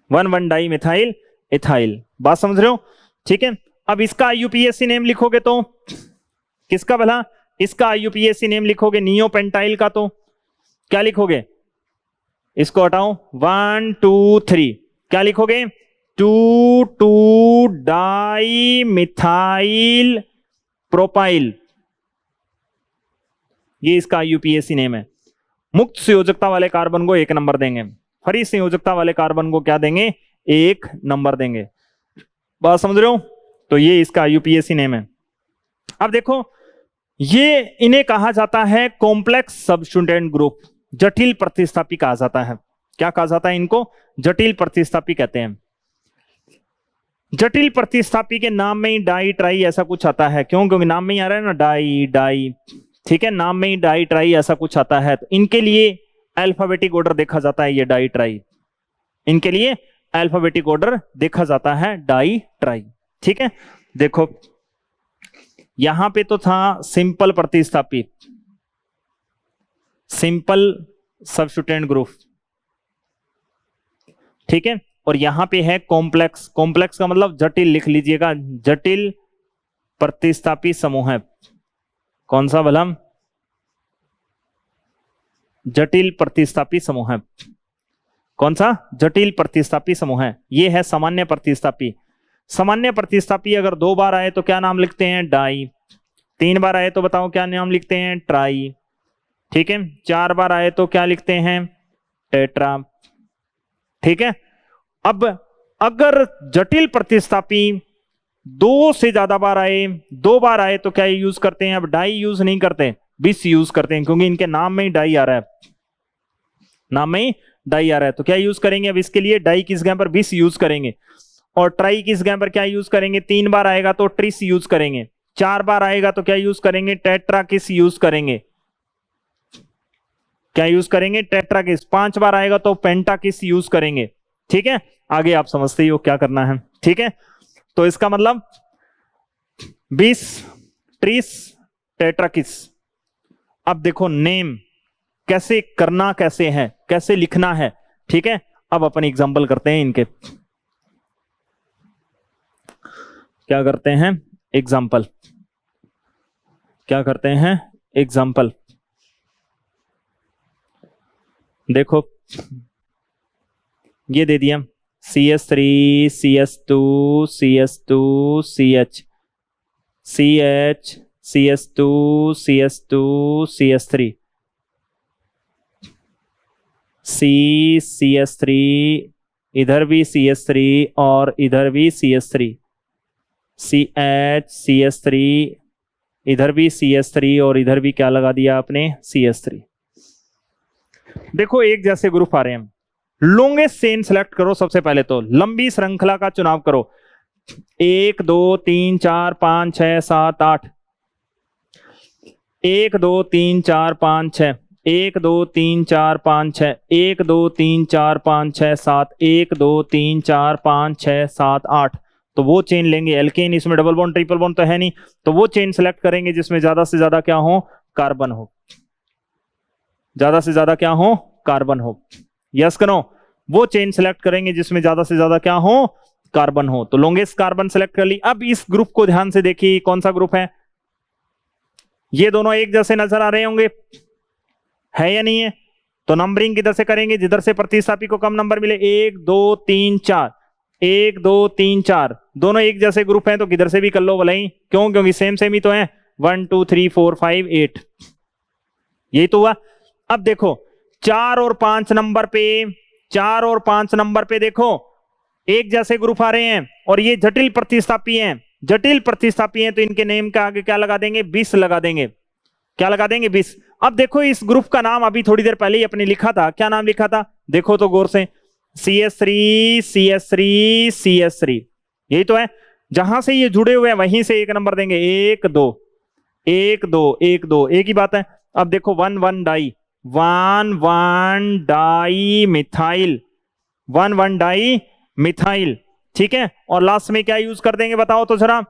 1 1 di methyl ethyl. बात समझ रहे हो, ठीक है। अब इसका IUPAC नेम लिखोगे तो किसका भला, इसका IUPAC नेम लिखोगे नियोपेंटाइल का, तो क्या लिखोगे, इसको हटाओ, 1 2 3, क्या लिखोगे, 2 2 डाई मिथाइल प्रोपाइल, ये इसका IUPAC नेम है। मुक्त संयोजकता वाले कार्बन को 1 नंबर देंगे, फ्री संयोजकता वाले कार्बन को क्या देंगे, 1 नंबर देंगे। बात समझ रहे हो, तो ये इसका IUPAC नेम है। अब देखो ये इन्हें कहा जाता है कॉम्प्लेक्स सब्स्टिट्यूएंट ग्रुप, जटिल प्रतिस्थापी कहा जाता है। क्या कहा जाता है इनको, जटिल प्रतिस्थापी कहते हैं। जटिल प्रतिस्थापी के नाम में ही डाई ट्राई ऐसा कुछ आता है, क्यों, क्योंकि नाम में ही आ रहा है ना, डाई डाई, ठीक है, नाम में ही डाई ट्राई ऐसा कुछ आता है, तो इनके लिए अल्फाबेटिक ऑर्डर देखा जाता है, ये डाई ट्राई, इनके लिए अल्फाबेटिक ऑर्डर देखा जाता है, डाई ट्राई, ठीक है। देखो यहां पे तो था सिंपल प्रतिस्थापी, सिंपल सब्स्टिट्यूएंट ग्रुप, ठीक है, और यहां पे है कॉम्प्लेक्स, कॉम्प्लेक्स का मतलब जटिल, लिख लीजिएगा, जटिल प्रतिस्थापी समूह है। कौन सा भला, जटिल प्रतिस्थापी समूह है, कौन सा, जटिल प्रतिस्थापी समूह है। ये है सामान्य प्रतिस्थापी। सामान्य प्रतिस्थापी अगर 2 बार आए तो क्या नाम लिखते हैं, डाई, 3 बार आए तो बताओ क्या नाम लिखते हैं, ट्राई, ठीक है, 4 बार आए तो क्या लिखते हैं, टेट्रा, ठीक है। अब अगर जटिल प्रतिस्थापी 2 से ज्यादा बार आए, 2 बार आए तो क्या यूज करते हैं, अब डाई यूज नहीं करते, बिस यूज करते हैं, क्योंकि इनके नाम में ही डाई आ रहा है, नाम में ही डाई आ रहा है, तो क्या यूज करेंगे, अब इसके लिए डाई किस जगह पर, बिस यूज करेंगे, और ट्राई किस जगह पर क्या यूज करेंगे, 3 बार आएगा तो ट्रिस यूज करेंगे, 4 बार आएगा तो क्या यूज करेंगे, टेट्रा किस यूज करेंगे, क्या यूज करेंगे, टेट्रा किस, 5 बार आएगा तो पेंटा किस यूज करेंगे, ठीक है। आगे आप समझते ही हो क्या करना है, ठीक है। तो इसका मतलब 20 ट्रिस टेट्राकिस। अब देखो नेम कैसे करना, कैसे है, कैसे लिखना है, ठीक है। अब अपन एग्जांपल करते हैं इनके, क्या करते हैं, एग्जांपल, क्या करते हैं, एग्जांपल। देखो ये दे दिया CH3 CH2 CH2 CH CH CH2 CH2 CH3 CH3, इधर भी CH3 और इधर भी CH3, CH3, इधर भी CH3 और इधर भी क्या लगा दिया आपने CH3। देखो एक जैसे ग्रुप आ रहे हैं, लॉन्गेस्ट चेन सेलेक्ट करो। सबसे पहले तो लंबी श्रृंखला का चुनाव करो। 1 2 3 4 5 6 7 8, 1 2 3 4 5 6, 1 2 3 4 5 6, 1 2 3 4 5 6 7, 1 2 3 4 5 6 7 8। तो वो चेन लेंगे। एल्केन, इसमें डबल बॉन्ड ट्रिपल बॉन्ड तो है नहीं, तो वो चेन सेलेक्ट करेंगे जिसमें ज्यादा से ज्यादा क्या हो, कार्बन हो। ज्यादा से ज्यादा क्या हो, कार्बन हो। यस करो, वो चेन सेलेक्ट करेंगे जिसमें ज्यादा से ज्यादा क्या हो, कार्बन हो। तो लॉन्गेस्ट कार्बन सेलेक्ट कर ली। अब इस ग्रुप को ध्यान से देखिए, कौन सा ग्रुप है। ये दोनों एक जैसे नजर आ रहे होंगे, है या नहीं है। तो नंबरिंग किधर से करेंगे, जिधर से प्रतिस्थापी को कम नंबर मिले। 1 2 3 4, 1 2 3 4, दोनों एक जैसे ग्रुप हैं तो किधर से भी कर लो भलाई। क्यों, क्योंकि सेम सेम ही तो है। 1 2 3 4 5 8, यही तो हुआ। अब देखो 4 और 5 नंबर पे, 4 और 5 नंबर पे देखो एक जैसे ग्रुप आ रहे हैं और ये जटिल प्रतिस्थापी हैं। जटिल प्रतिस्थापी हैं तो इनके नेम के आगे क्या लगा देंगे, 20 लगा देंगे। क्या लगा देंगे, 20। अब देखो इस ग्रुप का नाम अभी थोड़ी देर पहले ही अपने लिखा था, क्या नाम लिखा था, देखो तो गौर से। CH3 CH3 CH3, यही तो है। जहां से ये जुड़े हुए हैं वहीं से एक नंबर देंगे। 1 2 1 2 1 2, एक ही बात है। अब देखो 1 1 di, 1 1 di methyl, 1 1 di methyl, ठीक है। और लास्ट में क्या यूज कर देंगे बताओ तो जरा,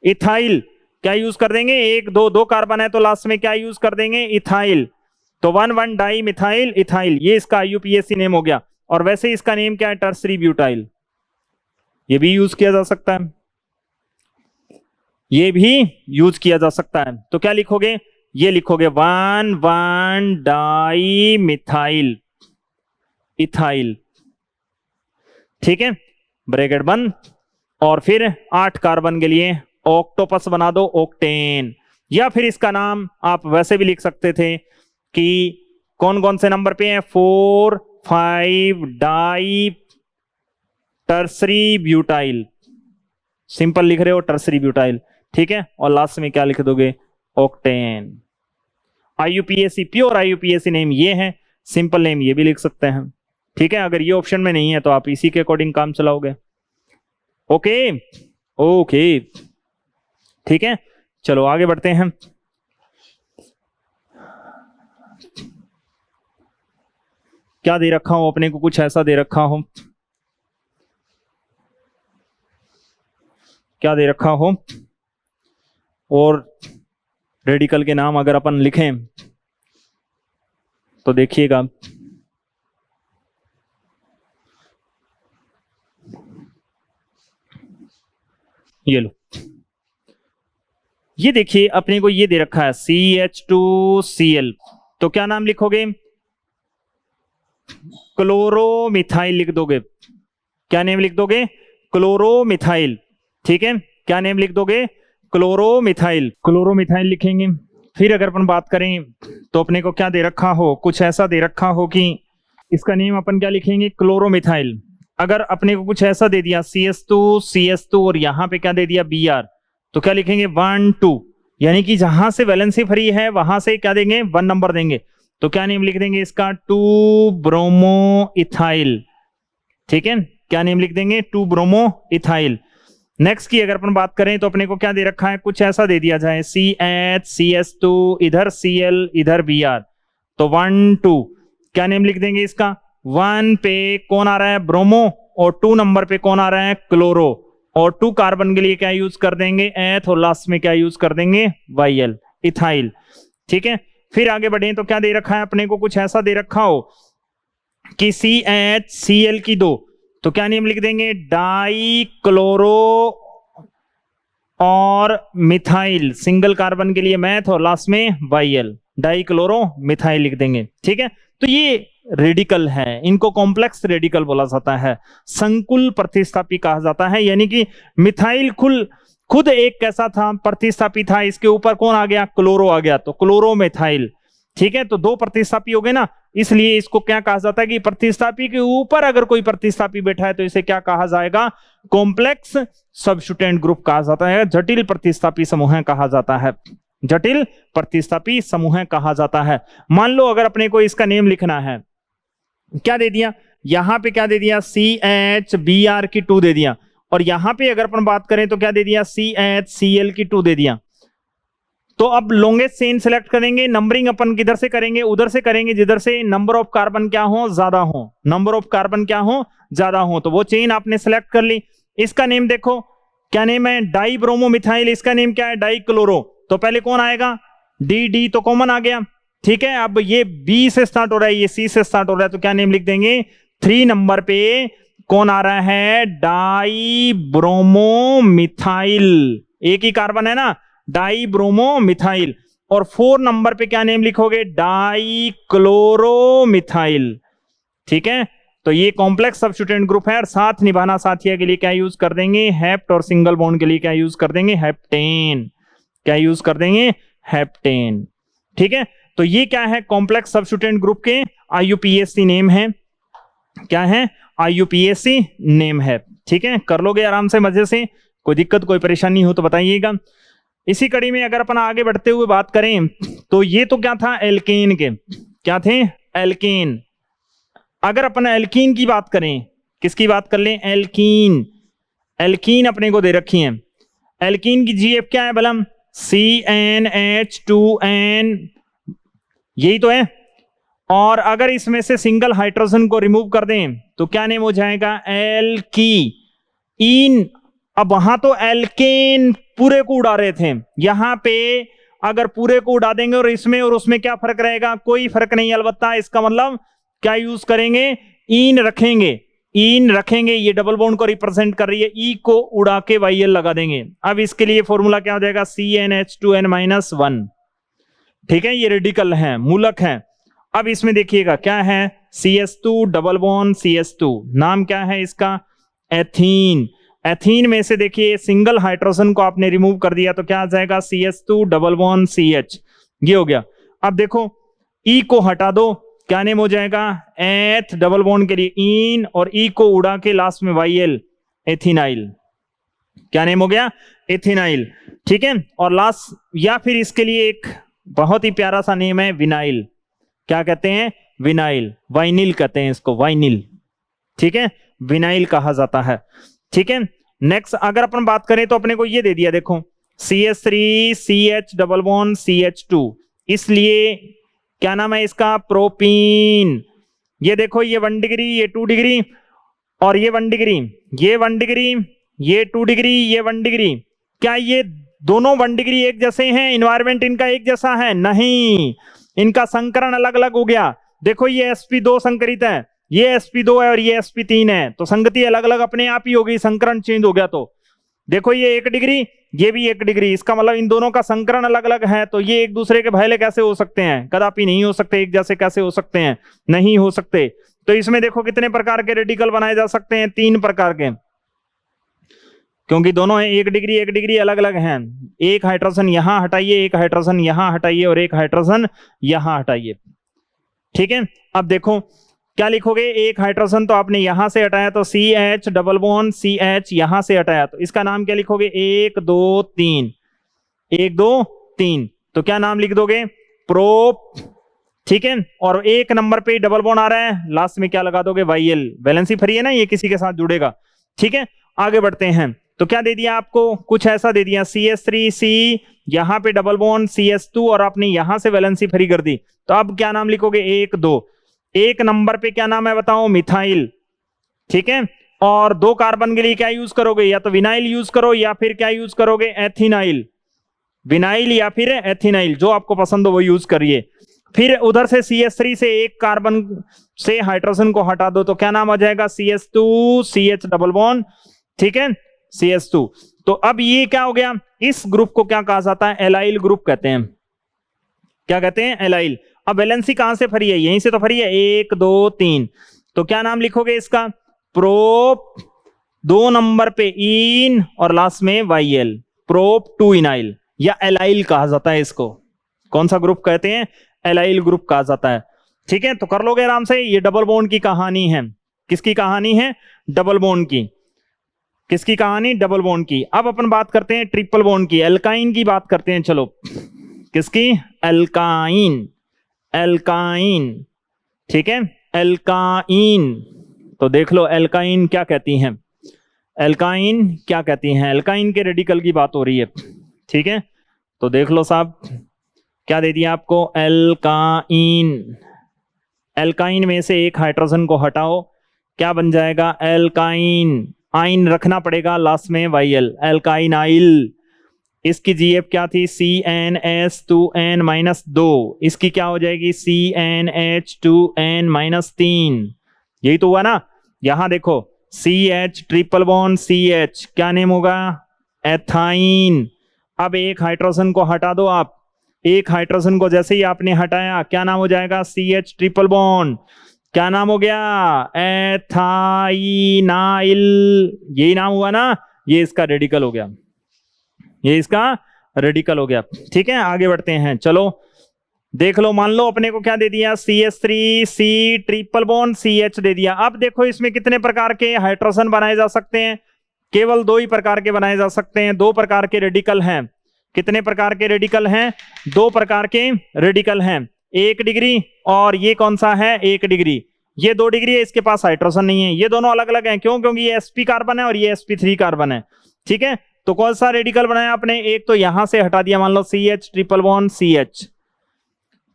इथाइल। क्या यूज कर देंगे, 1 2 2 कार्बन है तो लास्ट में क्या यूज कर देंगे, इथाइल। तो 1 1 डाई मिथाइल इथाइल, ये इसका IUPAC नेम हो गया। और वैसे इसका नेम क्या है, टर्सरी ब्यूटाइल। ये भी यूज किया जा सकता है, ये भी यूज किया जा सकता है। तो क्या लिखोगे, ये लिखोगे 1 1 डाई मिथाइल इथाइल, ठीक है। ब्रैकेट बंद। और फिर 8 कार्बन के लिए ऑक्टोपस बना दो, ऑक्टेन। या फिर इसका नाम आप वैसे भी लिख सकते थे कि कौन कौन से नंबर पे है, 4 5 डाई टर्सरी ब्यूटाइल। सिंपल लिख रहे हो, टर्सरी ब्यूटाइल, ठीक है। और लास्ट में क्या लिख दोगे, octane. IUPAC, pure IUPAC name ये है, सिंपल नेम ये भी लिख सकते हैं, ठीक है। अगर ये ऑप्शन में नहीं है तो आप इसी के अकॉर्डिंग काम चलाओगे। ओके ओके, ठीक है। चलो आगे बढ़ते हैं। क्या दे रखा हूं अपने को, कुछ ऐसा दे रखा हूं, क्या दे रखा हो। और रेडिकल के नाम अगर अपन लिखें तो देखिएगा, ये लो, ये देखिए अपने को ये दे रखा है CH2Cl। तो क्या नाम लिखोगे, क्लोरोमिथाइल लिख दोगे। क्या नेम लिख दोगे, क्लोरोमिथाइल, ठीक है। क्या नेम लिख दोगे, क्लोरोमिथाइल, क्लोरोमिथाइल लिखेंगे। फिर अगर अपन बात करें तो अपने को क्या दे रखा हो, कुछ ऐसा दे रखा हो कि इसका नेम अपन क्या लिखेंगे, क्लोरोमिथाइल। अगर अपने को कुछ ऐसा दे दिया CH2 और यहां पे क्या दे दिया Br, तो क्या लिखेंगे 1 2, यानी कि जहां से वैलेंसी फ्री है वहां से क्या देंगे, 1 नंबर देंगे। तो क्या नेम लिख देंगे इसका, 2 ब्रोमो इथाइल, ठीक है। क्या नेम लिख देंगे, 2 ब्रोमो इथाइल। नेक्स्ट की अगर अपन बात करें तो अपने को क्या दे रखा है, कुछ ऐसा दे दिया जाए CH CH2, इधर Cl इधर Br, तो 1 2। क्या नेम लिख देंगे इसका, 1 पे कौन आ रहा है, ब्रोमो, और 2 नंबर पे कौन आ रहा है, क्लोरो। और 2 कार्बन के लिए क्या यूज कर देंगे, एथ, और लास्ट में क्या यूज कर देंगे, YL, इथाइल, ठीक है। फिर आगे बढ़े तो क्या दे रखा है अपने को, कुछ ऐसा दे रखा हो कि CH Cl की 2, तो क्या नेम लिख देंगे, डाई क्लोरो और मिथाइल, सिंगल कार्बन के लिए मैथ, और लास्ट में YL, डाई क्लोरो मिथाइल लिख देंगे, ठीक है। तो ये रेडिकल है, इनको कॉम्प्लेक्स रेडिकल बोला जाता है, संकुल प्रतिस्थापी कहा जाता है। यानी कि मिथाइल खुद एक कैसा था, प्रतिस्थापी था, इसके ऊपर कौन आ गया, क्लोरो आ गया, तो क्लोरो मिथाइल। ठीक है, तो दो प्रतिस्थापी हो गए ना, इसलिए इसको क्या कहा जाता है कि प्रतिस्थापी के ऊपर अगर कोई प्रतिस्थापी बैठा है तो इसे क्या कहा जाएगा, कॉम्प्लेक्स सब्स्टिट्यूएंट ग्रुप कहा जाता है, जटिल प्रतिस्थापी समूह कहा जाता है, जटिल प्रतिस्थापी समूह कहा जाता है। मान लो अगर अपने को इसका नेम लिखना है, क्या दे दिया यहां पे, क्या दे दिया, CHBr की 2 दे दिया, और यहां पे अगर अपन बात करें तो क्या दे दिया, CHCl की 2 दे दिया। तो अब लॉन्गेस्ट चेन सेलेक्ट करेंगे, नंबरिंग अपन किधर से करेंगे, उधर से करेंगे जिधर से नंबर ऑफ कार्बन क्या हो, ज्यादा हो, नंबर ऑफ कार्बन क्या हो, ज्यादा हो। तो वो चेन आपने सेलेक्ट कर ली। इसका नेम देखो क्या नेम है, डाई ब्रोमोमिथाइल, इसका नेम क्या है, डाई क्लोरो। तो पहले कौन आएगा, डी तो कॉमन आ गया। ठीक है, अब ये बी से स्टार्ट हो रहा है, ये सी से स्टार्ट हो रहा है, तो क्या नेम लिख देंगे, 3 नंबर पे कौन आ रहा है, डाई ब्रोमोमिथाइल, एक ही कार्बन है ना, डाई ब्रोमोमिथाइल। और 4 नंबर पे क्या नेम लिखोगे, डाई क्लोरोमिथाइल। ठीक है, तो ये कॉम्प्लेक्स सब्स्टिट्यूएंट ग्रुप है। और साथ निभाना साथिया के लिए क्या यूज कर देंगे, हेप्ट, और सिंगल बॉन्ड के लिए क्या यूज कर देंगे, हेप्टेन। क्या यूज कर देंगे, हेप्टेन। ठीक है, तो ये क्या है, कॉम्प्लेक्स सब्स्टिट्यूएंट ग्रुप के IUPAC नेम है, क्या है, IUPAC नेम है। ठीक है, कर लोगे आराम से, मजे से, कोई दिक्कत कोई परेशानी हो तो बताइएगा। इसी कड़ी में अगर अपन आगे बढ़ते हुए बात करें तो ये तो क्या था, एल्केन के, क्या थे, एल्केन। अगर अपन एल्कीन की बात करें, किसकी बात कर लें, एल्कीन। एल्कीन अपने को दे रखी है, एल्कीन की GF क्या है बलम, CnH2n, यही तो है। और अगर इसमें से सिंगल हाइड्रोजन को रिमूव कर दें तो क्या नेम हो जाएगा, एल्कीन। अब वहां तो एल्केन पूरे को उड़ा रहे थे, यहां पे अगर पूरे को उड़ा देंगे और इसमें और उसमें क्या फर्क रहेगा, कोई फर्क नहीं। अलबत्ता इसका मतलब क्या यूज करेंगे, इन रखेंगे, इन रखेंगे, ये डबल बॉन्ड को रिप्रेजेंट कर रही है, ई को उड़ा के YL लगा देंगे। अब इसके लिए फॉर्मूला क्या हो जाएगा, CnH2n-1। ठीक है, ये रेडिकल है, मूलक है। अब इसमें देखिएगा क्या है, CS2 डबल बॉन्ड CS2, नाम क्या है इसका, एथीन। एथीन में से देखिए सिंगल हाइड्रोजन को आपने रिमूव कर दिया तो क्या आ जाएगा, CS2 डबल बॉन्ड CH, ये हो गया। अब देखो ई को हटा दो, क्या नेम हो जाएगा, एथ, डबल बॉन्ड के लिए इन, और ई को उड़ा के लास्ट में YL, एथिनाइल। क्या नेम हो गया, एथिनाइल। ठीक है, और लास्ट या फिर इसके लिए एक बहुत ही प्यारा सा नेम है, विनाइल। क्या कहते हैं, विनाइल, वाइनिल कहते हैं इसको, वाइनिल। ठीक है, विनाइल कहा जाता है। ठीक है, नेक्स्ट अगर अपन बात करें तो अपने को ये दे दिया, देखो CH3 CH double bond CH2, इसलिए क्या नाम है इसका, प्रोपीन। ये देखो ये 1 डिग्री, ये 2 डिग्री, और ये 1 डिग्री, ये 1 डिग्री, ये 2 डिग्री, ये 1 डिग्री। क्या ये दोनों 1 डिग्री एक जैसे हैं, इन्वायरमेंट इनका एक जैसा है, नहीं, इनका संकरण अलग अलग हो गया। देखो ये sp2 संकरित है, ये sp2 है और ये sp3 है, तो संगति अलग अलग अपने आप ही हो गई, संकरण चेंज हो गया। तो देखो ये 1 डिग्री, ये भी 1 डिग्री, इसका मतलब इन दोनों का संकरण अलग अलग है, तो ये एक दूसरे के भाईले कैसे हो सकते हैं, कदापि नहीं हो सकते, एक जैसे कैसे हो सकते हैं, नहीं हो सकते। तो इसमें देखो कितने प्रकार के रेडिकल बनाए जा सकते हैं, 3 प्रकार के, क्योंकि दोनों 1 डिग्री अलग अलग हैं। एक हाइड्रोजन यहां हटाइए, एक हाइड्रोजन यहां हटाइए, और एक हाइड्रोजन यहां हटाइए। ठीक है, अब देखो क्या लिखोगे, एक हाइड्रोजन तो आपने यहां से हटाया तो CH डबल बॉन्ड CH, यहां से हटाया तो इसका नाम क्या लिखोगे, 1 2 3, 1 2 3, तो क्या नाम लिख दोगे, प्रोप। ठीक है, और 1 नंबर पे डबल बॉन्ड आ रहा है, लास्ट में क्या लगा दोगे, YL, वैलेंसी फ्री है ना, ये किसी के साथ जुड़ेगा। ठीक है, आगे बढ़ते हैं। तो क्या दे दिया आपको, कुछ ऐसा दे दिया, CH3C, यहां पे डबल बॉन्ड CS2, और आपने यहां से वैलेंसी फ्री कर दी। तो अब क्या नाम लिखोगे, 1 2, 1 नंबर पे क्या नाम है बताओ, मिथाइल। ठीक है, और 2 कार्बन के लिए क्या यूज करोगे, या तो विनाइल यूज करो या फिर क्या यूज करोगे, एथिनाइल। विनाइल या फिर एथिनाइल, जो आपको पसंद हो वो यूज करिए। फिर उधर से CH3 से 1 कार्बन से हाइड्रोजन को हटा दो तो क्या नाम आ जाएगा, CH2 CH डबल बॉन्ड। ठीक है, CH2। तो अब ये क्या हो गया, इस ग्रुप को क्या कहा जाता है, एलाइल ग्रुप कहते हैं। क्या कहते हैं, एलाइल। अब वैलेंसी कहां से फरी है, यहीं से तो फरी है, 1 2 3, तो क्या नाम लिखोगे इसका, प्रोप 2 नंबर पे इन और लास्ट में वाईएल, प्रोप 2 इनाइल या एलाइल कहा जाता है इसको। कौन सा ग्रुप कहते हैं, एलाइल ग्रुप कहा जाता है। ठीक है, तो कर लोगे आराम से। ये डबल बॉन्ड की कहानी है, किसकी कहानी है, डबल बॉन्ड की, किसकी कहानी, डबल बॉन्ड की। अब अपन बात करते हैं ट्रिपल बॉन्ड की, एल्काइन की बात करते हैं। चलो किसकी, एल्काइन, एल्काइन, ठीक है, एल्काइन। तो देख लो एल्काइन क्या कहती हैं, एल्काइन क्या कहती हैं, एल्काइन के रेडिकल की बात हो रही है। ठीक है, तो देख लो साहब क्या दे दिया आपको, एल्काइन, एल्काइन में से एक हाइड्रोजन को हटाओ, क्या बन जाएगा, एल्काइन, आइन रखना पड़ेगा लास्ट में वाईएल, एल्काइनाइल। इसकी जीएफ क्या थी, CnS2n-2, इसकी क्या हो जाएगी, CnH2n-3। यही तो हुआ ना, यहां देखो CH ट्रिपल बॉन्ड CH, क्या नेम होगा, एथाइन। अब एक हाइड्रोजन को हटा दो आप, एक हाइड्रोजन को जैसे ही आपने हटाया क्या नाम हो जाएगा, CH ट्रिपल बॉन्ड, क्या नाम हो गया, एथाइनाइल। यही नाम हुआ ना, ये इसका रेडिकल हो गया, ये इसका रेडिकल हो गया। ठीक है, आगे बढ़ते हैं। चलो देख लो, मान लो अपने को क्या दे दिया, CH3C ट्रिपल बॉन्ड CH दे दिया। अब देखो इसमें कितने प्रकार के हाइड्रोजन बनाए जा सकते हैं, केवल 2 ही प्रकार के बनाए जा सकते हैं, 2 प्रकार के रेडिकल हैं। कितने प्रकार के रेडिकल हैं, 2 प्रकार के रेडिकल हैं, 1 डिग्री और ये कौन सा है, 1 डिग्री। ये 2 डिग्री है, इसके पास हाइड्रोजन नहीं है, ये दोनों अलग अलग हैं। क्यों, क्योंकि ये sp कार्बन है और ये sp3 कार्बन है। ठीक है, तो कौन सा रेडिकल बनाया आपने, एक तो यहां से हटा दिया, मान लो CH ट्रिपल बॉन्ड CH,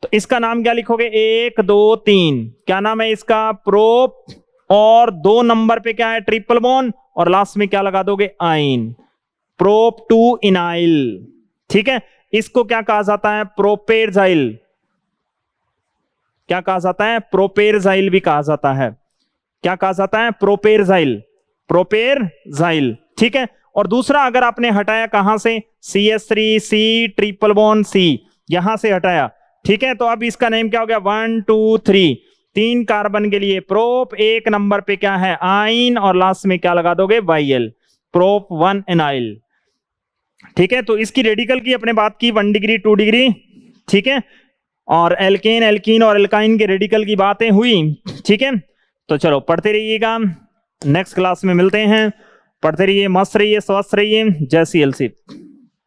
तो इसका नाम क्या लिखोगे, 1 2 3, क्या नाम है इसका, प्रोप, और 2 नंबर पे क्या है, ट्रिपल बॉन्ड, और लास्ट में क्या लगा दोगे, आइन, प्रोप 2 इनाइल। ठीक है, इसको क्या कहा जाता है, प्रोपेरजाइल, क्या कहा जाता है, प्रोपेरजाइल भी कहा जाता है। क्या कहा जाता है, प्रोपेरजाइल, प्रोपेरजाइल। ठीक है, और दूसरा अगर आपने हटाया कहां से, CH3C ट्रिपल बॉन्ड C, यहां से हटाया। ठीक है, तो अब इसका नेम क्या हो गया, 1 2 3, 3 कार्बन के लिए प्रोप, 1 नंबर पे क्या है, आइन, और लास्ट में क्या लगा दोगे, वाईएल, प्रोप 1 एनाइल। ठीक है, तो इसकी रेडिकल की अपने बात की, 1 डिग्री 2 डिग्री। ठीक है, और एल्केन, एल्कीन और एल्काइन के रेडिकल की बातें हुई। ठीक है, तो चलो पढ़ते रहिएगा, नेक्स्ट क्लास में मिलते हैं। पढ़ते रहिए, मस्त रहिए, स्वस्थ रहिए। जय CLC।